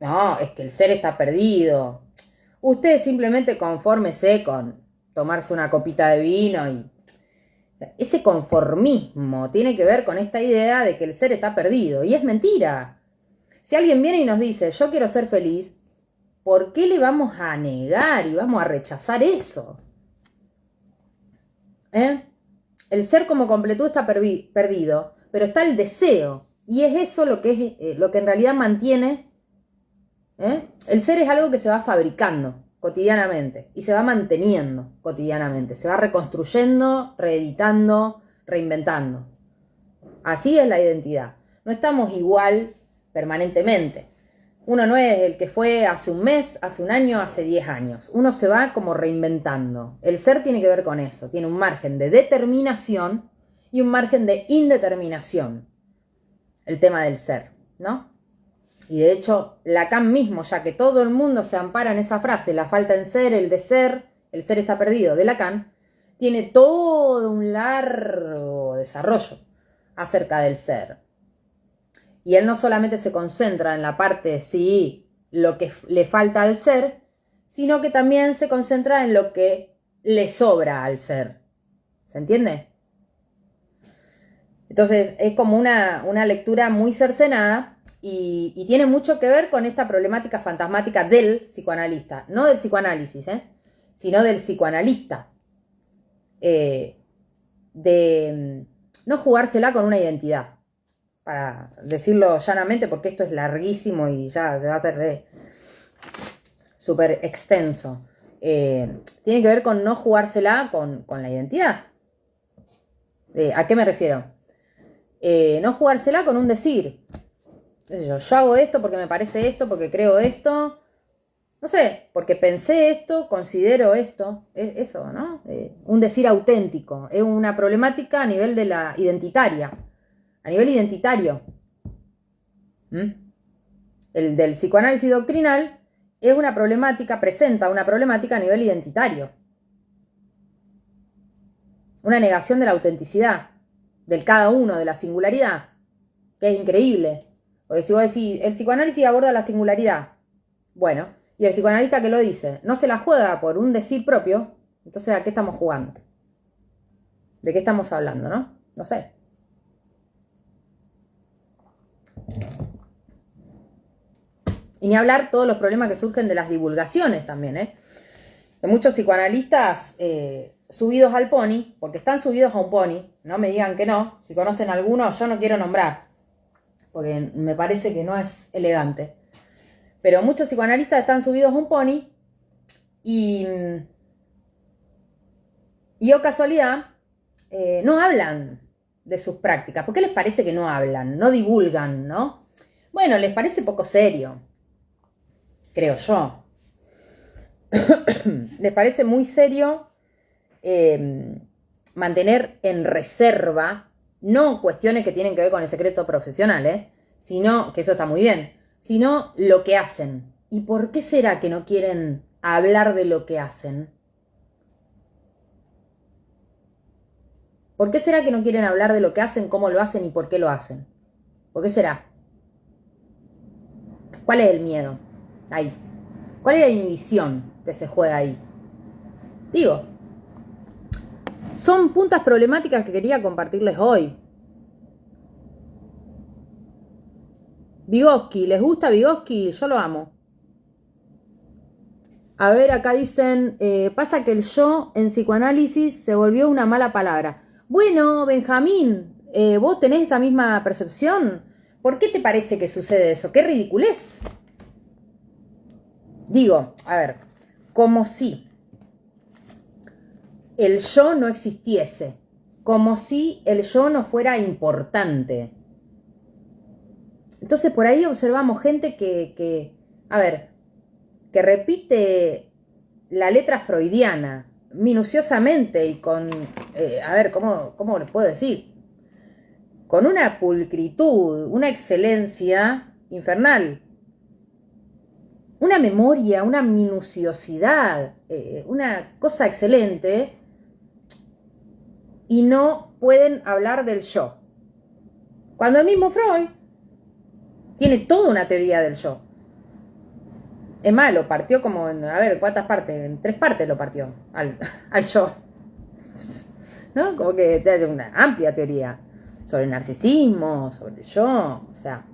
Speaker 1: No, es que el ser está perdido. Usted simplemente confórmese con tomarse una copita de vino y... Ese conformismo tiene que ver con esta idea de que el ser está perdido. Y es mentira. Si alguien viene y nos dice, yo quiero ser feliz, ¿por qué le vamos a negar y vamos a rechazar eso? El ser como completud está perdido, pero está el deseo. Y es eso lo que en realidad mantiene. El ser es algo que se va fabricando cotidianamente y se va manteniendo cotidianamente. Se va reconstruyendo, reeditando, reinventando. Así es la identidad. No estamos igual permanentemente. Uno no es el que fue hace un mes, hace un año, hace 10 años. Uno se va como reinventando. El ser tiene que ver con eso. Tiene un margen de determinación y un margen de indeterminación. El tema del ser, ¿no? Y de hecho, Lacan mismo, ya que todo el mundo se ampara en esa frase, la falta en ser, el de ser, el ser está perdido, de Lacan, tiene todo un largo desarrollo acerca del ser. Y él no solamente se concentra en la parte, sí, lo que le falta al ser, sino que también se concentra en lo que le sobra al ser. ¿Se entiende? Entonces, es como una lectura muy cercenada y tiene mucho que ver con esta problemática fantasmática del psicoanalista. No del psicoanálisis, sino del psicoanalista. De no jugársela con una identidad. Para decirlo llanamente, porque esto es larguísimo y ya se va a hacer súper extenso. Tiene que ver con no jugársela con la identidad. ¿A qué me refiero? No jugársela con un decir. Yo hago esto porque me parece esto, porque creo esto. No sé, porque pensé esto, considero esto. Es eso, ¿no? Un decir auténtico. Es una problemática a nivel de la identitaria. A nivel identitario. El del psicoanálisis doctrinal es una problemática, presenta una problemática a nivel identitario. Una negación de la autenticidad, del cada uno, de la singularidad, que es increíble. Porque si vos decís, el psicoanálisis aborda la singularidad, bueno, y el psicoanalista que lo dice, no se la juega por un decir propio, entonces ¿a qué estamos jugando? ¿De qué estamos hablando, no? No sé. Y ni hablar todos los problemas que surgen de las divulgaciones también, De muchos psicoanalistas subidos al pony, porque están subidos a un pony, no me digan que no, si conocen alguno, yo no quiero nombrar, porque me parece que no es elegante. Pero muchos psicoanalistas están subidos a un pony y oh casualidad, no hablan de sus prácticas. ¿Por qué les parece que no hablan? No divulgan, ¿no? Bueno, les parece poco serio, creo yo. Les parece muy serio mantener en reserva, no cuestiones que tienen que ver con el secreto profesional, sino, que eso está muy bien, sino lo que hacen. ¿Y por qué será que no quieren hablar de lo que hacen? ¿Por qué será que no quieren hablar de lo que hacen, cómo lo hacen y por qué lo hacen? ¿Por qué será? ¿Cuál es el miedo ahí? ¿Cuál es la inhibición que se juega ahí? Digo, son puntas problemáticas que quería compartirles hoy. Vygotsky, ¿les gusta Vygotsky? Yo lo amo. A ver, acá dicen, pasa que el yo en psicoanálisis se volvió una mala palabra. Bueno, Benjamín, ¿Vos tenés esa misma percepción? ¿Por qué te parece que sucede eso? ¡Qué ridiculez! Digo, a ver, como si el yo no existiese, como si el yo no fuera importante. Entonces por ahí observamos gente que repite la letra freudiana minuciosamente y con, ¿cómo le puedo decir? Con una pulcritud, una excelencia infernal, una memoria, una minuciosidad, una cosa excelente, y no pueden hablar del yo. Cuando el mismo Freud tiene toda una teoría del yo. Es más, lo partió como en, ¿cuántas partes? En 3 partes lo partió al yo. ¿No? Como que tiene una amplia teoría sobre el narcisismo, sobre el yo, o sea.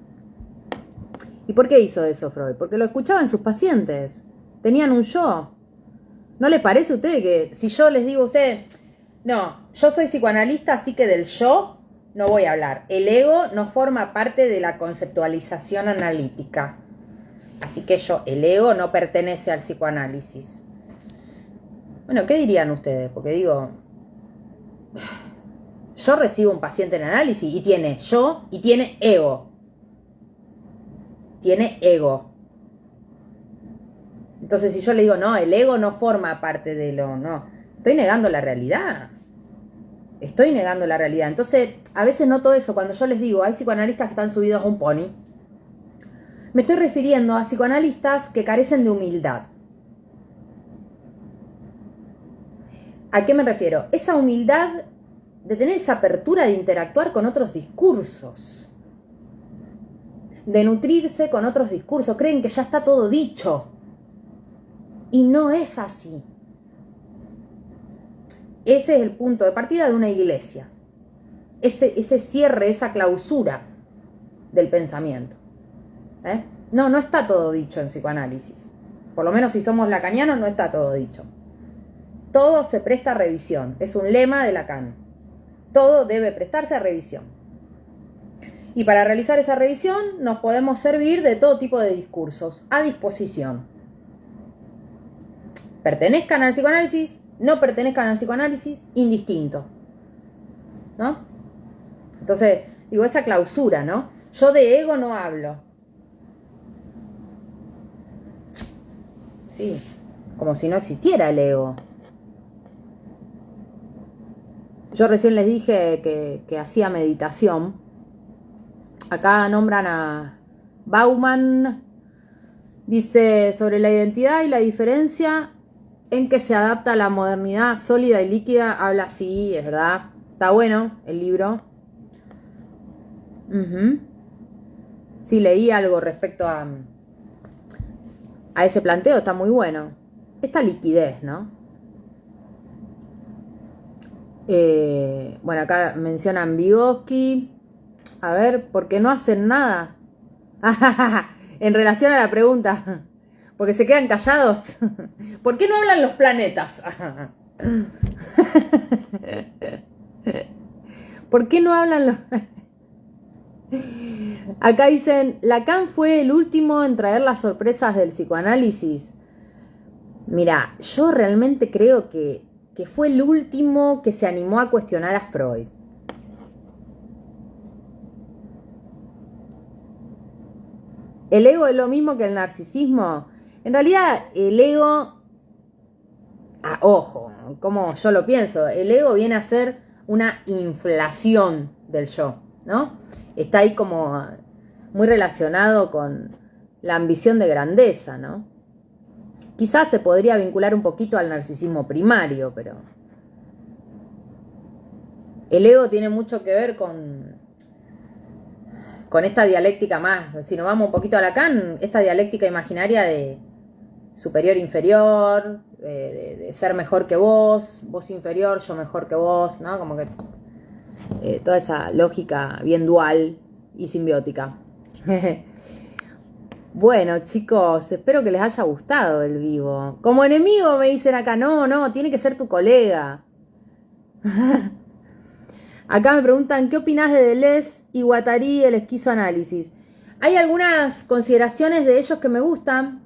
Speaker 1: ¿Y por qué hizo eso Freud? Porque lo escuchaban sus pacientes. Tenían un yo. ¿No le parece a usted que si yo les digo a ustedes, no, yo soy psicoanalista, así que del yo no voy a hablar? El ego no forma parte de la conceptualización analítica. Así que el ego no pertenece al psicoanálisis. Bueno, ¿qué dirían ustedes? Porque digo, yo recibo un paciente en análisis y tiene yo y tiene ego. Tiene ego. Entonces si yo le digo, no, el ego no forma parte de lo, no. Estoy negando la realidad. Estoy negando la realidad. Entonces, a veces noto eso. Cuando yo les digo, hay psicoanalistas que están subidos a un pony, me estoy refiriendo a psicoanalistas que carecen de humildad. ¿A qué me refiero? Esa humildad de tener esa apertura de interactuar con otros discursos, de nutrirse con otros discursos. Creen que ya está todo dicho. Y no es así. Ese es el punto de partida de una iglesia. Ese cierre, esa clausura del pensamiento. No está todo dicho en psicoanálisis. Por lo menos si somos lacanianos no está todo dicho. Todo se presta a revisión. Es un lema de Lacan. Todo debe prestarse a revisión. Y para realizar esa revisión nos podemos servir de todo tipo de discursos a disposición. Pertenezcan al psicoanálisis, no pertenezcan al psicoanálisis, indistinto. ¿No? Entonces, digo, esa clausura, ¿no? Yo de ego no hablo. Sí, como si no existiera el ego. Yo recién les dije que hacía meditación. Acá nombran a Bauman. Dice sobre la identidad y la diferencia en que se adapta a la modernidad sólida y líquida. Habla así, es verdad. Está bueno el libro. Sí, leí algo respecto a ese planteo. Está muy bueno. Esta liquidez, ¿no? Bueno, acá mencionan Vygotsky. A ver, ¿por qué no hacen nada? En relación a la pregunta, porque se quedan callados. ¿Por qué no hablan los planetas? ¿Por qué no hablan los planetas? Acá dicen, Lacan fue el último en traer las sorpresas del psicoanálisis. Mira, yo realmente creo que fue el último que se animó a cuestionar a Freud. ¿El ego es lo mismo que el narcisismo? En realidad, el ego... ojo, como yo lo pienso, el ego viene a ser una inflación del yo, ¿no? Está ahí como muy relacionado con la ambición de grandeza, ¿no? Quizás se podría vincular un poquito al narcisismo primario, pero... El ego tiene mucho que ver con esta dialéctica más, si nos vamos un poquito a Lacan, esta dialéctica imaginaria de superior-inferior, de ser mejor que vos inferior, yo mejor que vos, ¿no? Como que toda esa lógica bien dual y simbiótica. Bueno, chicos, espero que les haya gustado el vivo. Como enemigo me dicen acá, no, tiene que ser tu colega. Acá me preguntan, ¿qué opinás de Deleuze y Guattari, el esquizoanálisis? Hay algunas consideraciones de ellos que me gustan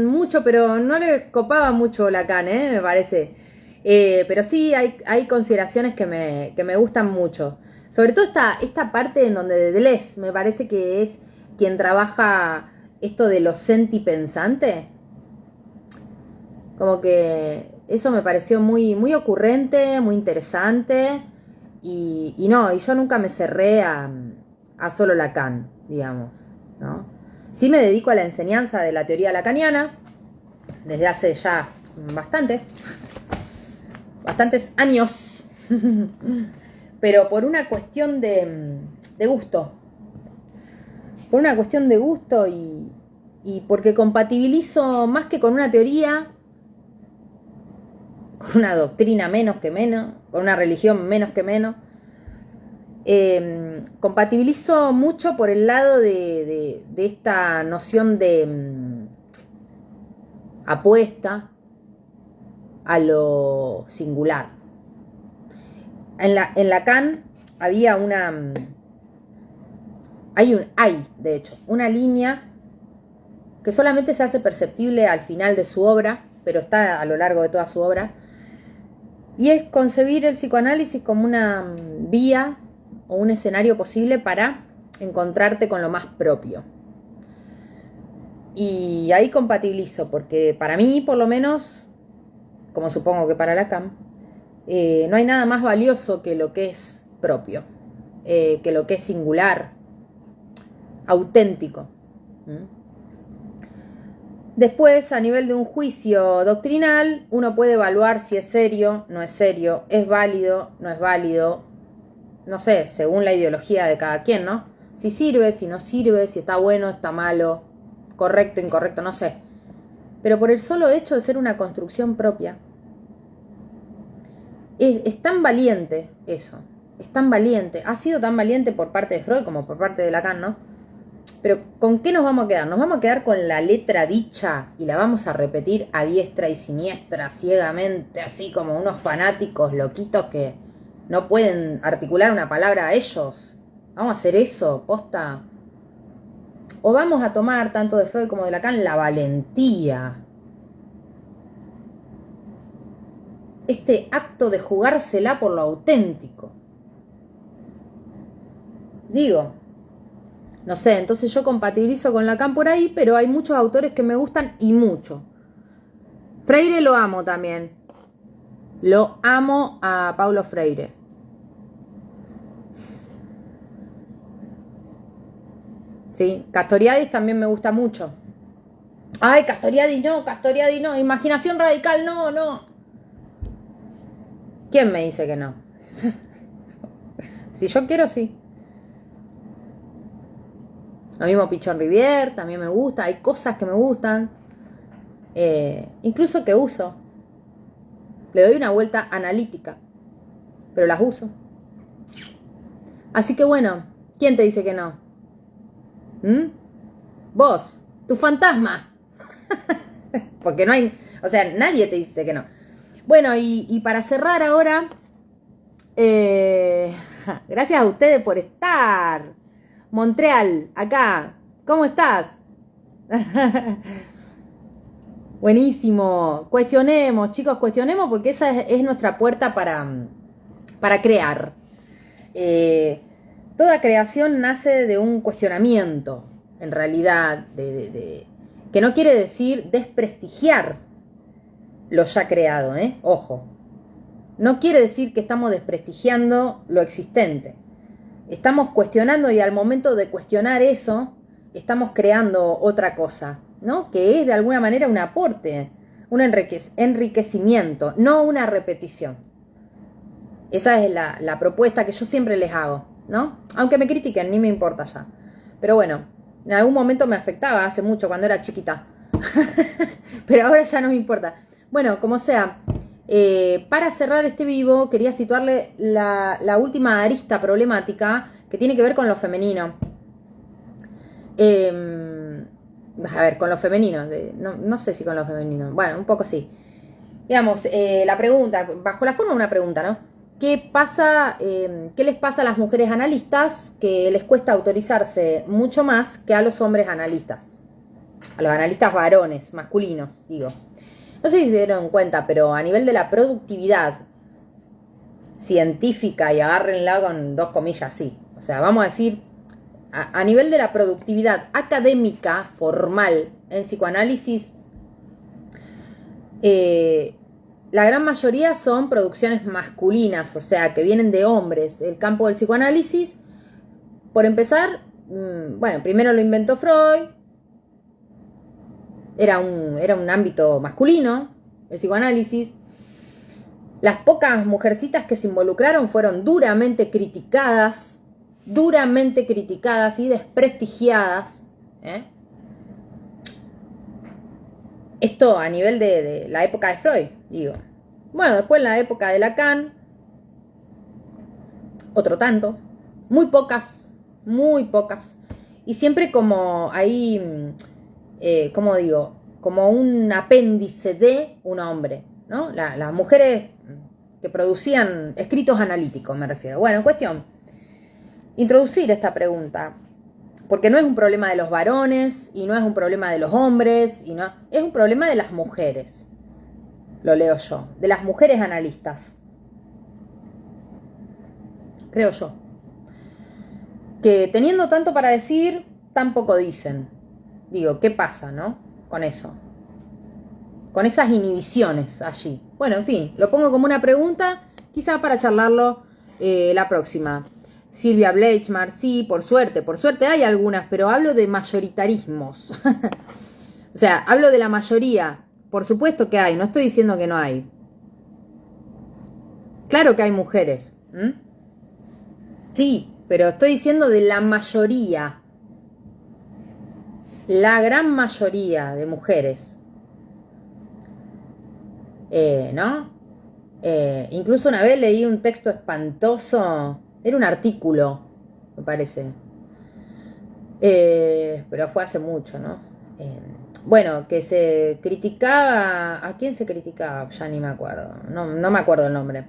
Speaker 1: mucho, pero no le copaba mucho Lacan, me parece. Pero sí hay consideraciones que me gustan mucho. Sobre todo esta parte en donde Deleuze me parece que es quien trabaja esto de lo sentipensante. Como que eso me pareció muy, muy ocurrente, muy interesante. Y yo nunca me cerré a solo Lacan, digamos, ¿no? Sí me dedico a la enseñanza de la teoría lacaniana desde hace ya bastantes años. Pero por una cuestión de gusto. Por una cuestión de gusto y porque compatibilizo más que con una teoría, con una doctrina menos que menos, con una religión menos que menos. Compatibilizo mucho por el lado de esta noción de apuesta a lo singular. En Lacan había hay de hecho una línea que solamente se hace perceptible al final de su obra, pero está a lo largo de toda su obra, y es concebir el psicoanálisis como una vía o un escenario posible para encontrarte con lo más propio. Y ahí compatibilizo, porque para mí, por lo menos, como supongo que para Lacan, no hay nada más valioso que lo que es propio, que lo que es singular, auténtico. Después, a nivel de un juicio doctrinal, uno puede evaluar si es serio, no es serio, es válido, no es válido, no sé, según la ideología de cada quien, ¿no? Si sirve, si no sirve, si está bueno, está malo, correcto, incorrecto, no sé. Pero por el solo hecho de ser una construcción propia, es tan valiente eso, es tan valiente, ha sido tan valiente por parte de Freud como por parte de Lacan, ¿no? Pero ¿con qué nos vamos a quedar? ¿Nos vamos a quedar con la letra dicha y la vamos a repetir a diestra y siniestra, ciegamente, así como unos fanáticos loquitos que no pueden articular una palabra a ellos? ¿Vamos a hacer eso, posta? ¿O vamos a tomar, tanto de Freud como de Lacan, la valentía? Este acto de jugársela por lo auténtico. Digo, no sé, entonces yo compatibilizo con Lacan por ahí, pero hay muchos autores que me gustan y mucho. Freire lo amo también. Lo amo a Paulo Freire. Sí, Castoriadis también me gusta mucho. Ay, Castoriadis no. Imaginación radical, no. ¿Quién me dice que no? Si yo quiero, sí. Lo mismo Pichon Rivière, también me gusta. Hay cosas que me gustan. Incluso que uso. Le doy una vuelta analítica. Pero las uso. Así que bueno, ¿quién te dice que no? Vos, tu fantasma. Porque no hay... O sea, nadie te dice que no. Bueno, y para cerrar ahora... gracias a ustedes por estar. Montreal, acá. ¿Cómo estás? Buenísimo. Cuestionemos, chicos, cuestionemos porque esa es nuestra puerta para crear. Toda creación nace de un cuestionamiento, en realidad, que no quiere decir desprestigiar lo ya creado, Ojo. No quiere decir que estamos desprestigiando lo existente. Estamos cuestionando y al momento de cuestionar eso, estamos creando otra cosa, ¿no? Que es de alguna manera un aporte, un enriquecimiento, no una repetición. Esa es la propuesta que yo siempre les hago, ¿no? Aunque me critiquen, ni me importa ya. Pero bueno, en algún momento me afectaba, hace mucho, cuando era chiquita. Pero ahora ya no me importa. Bueno, como sea, para cerrar este vivo, quería situarle la última arista problemática que tiene que ver con lo femenino. A ver, con lo femenino. No sé si con lo femenino. Bueno, un poco sí. Digamos, la pregunta, bajo la forma de una pregunta, ¿no? ¿qué pasa, qué les pasa a las mujeres analistas? Que les cuesta autorizarse mucho más que a los hombres analistas. A los analistas varones, masculinos, digo. No sé si se dieron cuenta, pero a nivel de la productividad científica, y agárrenla con 2 comillas, sí. O sea, vamos a decir, a nivel de la productividad académica, formal, en psicoanálisis, la gran mayoría son producciones masculinas, o sea, que vienen de hombres. El campo del psicoanálisis, por empezar, bueno, primero lo inventó Freud, era un ámbito masculino, el psicoanálisis. Las pocas mujercitas que se involucraron fueron duramente criticadas y desprestigiadas. Esto a nivel de la época de Freud, digo. Bueno, después en la época de Lacan, otro tanto, muy pocas, y siempre como ahí, ¿cómo digo? Como un apéndice de un hombre, ¿no? Las mujeres que producían escritos analíticos, me refiero. Bueno, en cuestión, introducir esta pregunta, porque no es un problema de los varones y no es un problema de los hombres, es un problema de las mujeres. Lo leo yo, de las mujeres analistas. Creo yo. Que teniendo tanto para decir, tan poco dicen. Digo, ¿qué pasa, no? Con eso. Con esas inhibiciones allí. Bueno, en fin, lo pongo como una pregunta, quizá para charlarlo la próxima. Silvia Bleichmar, sí, por suerte hay algunas, pero hablo de mayoritarismos. O sea, hablo de la mayoría. Por supuesto que hay, no estoy diciendo que no hay. Claro que hay mujeres. Sí, pero estoy diciendo de la mayoría. La gran mayoría de mujeres. ¿No? Incluso una vez leí un texto espantoso. Era un artículo, me parece. Pero fue hace mucho, ¿no? Bueno, que se criticaba... ¿A quién se criticaba? Ya ni me acuerdo. No me acuerdo el nombre.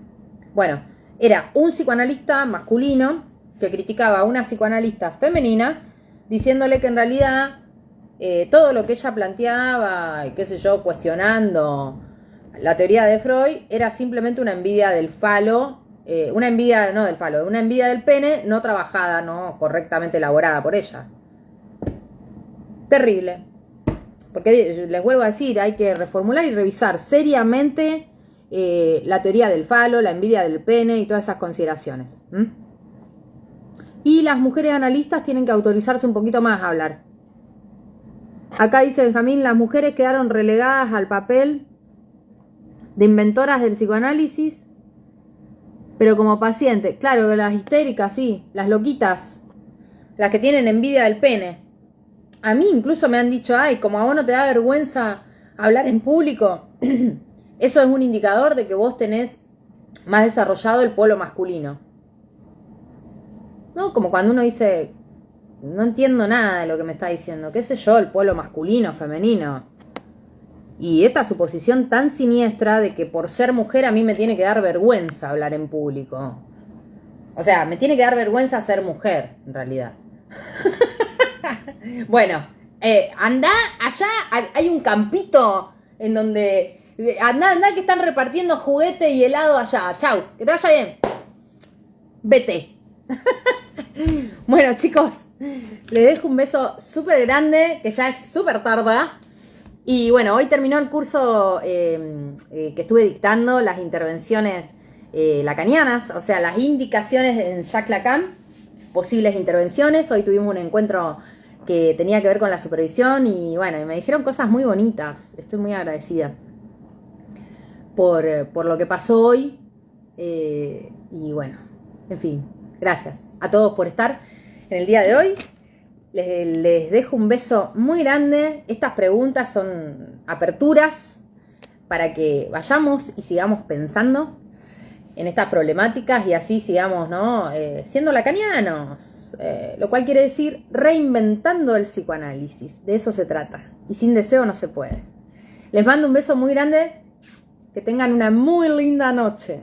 Speaker 1: Bueno, era un psicoanalista masculino que criticaba a una psicoanalista femenina diciéndole que en realidad todo lo que ella planteaba, y qué sé yo, cuestionando la teoría de Freud, era simplemente una envidia del falo, una envidia del pene no trabajada, no correctamente elaborada por ella. Terrible. Porque les vuelvo a decir, hay que reformular y revisar seriamente la teoría del falo, la envidia del pene y todas esas consideraciones. Y las mujeres analistas tienen que autorizarse un poquito más a hablar. Acá dice Benjamín, las mujeres quedaron relegadas al papel de inventoras del psicoanálisis, pero como pacientes. Claro, las histéricas, sí, las loquitas, las que tienen envidia del pene. A mí incluso me han dicho, ay, como a vos no te da vergüenza hablar en público, eso es un indicador de que vos tenés más desarrollado el polo masculino. ¿No? Como cuando uno dice, no entiendo nada de lo que me está diciendo, qué sé yo, el polo masculino, femenino. Y esta suposición tan siniestra de que por ser mujer a mí me tiene que dar vergüenza hablar en público. O sea, me tiene que dar vergüenza ser mujer, en realidad. Bueno, andá allá, hay un campito en donde... Andá que están repartiendo juguete y helado allá. Chau, que te vaya bien. Vete. Bueno, chicos, les dejo un beso súper grande, que ya es súper tarde. Y bueno, hoy terminó el curso que estuve dictando, las intervenciones lacanianas, o sea, las indicaciones en Jacques Lacan, posibles intervenciones. Hoy tuvimos un encuentro que tenía que ver con la supervisión y bueno, me dijeron cosas muy bonitas. Estoy muy agradecida por lo que pasó hoy. Y bueno, en fin, gracias a todos por estar en el día de hoy. Les dejo un beso muy grande. Estas preguntas son aperturas para que vayamos y sigamos pensando en estas problemáticas y así sigamos, ¿no? Siendo lacanianos, lo cual quiere decir reinventando el psicoanálisis. De eso se trata. Y sin deseo no se puede. Les mando un beso muy grande. Que tengan una muy linda noche.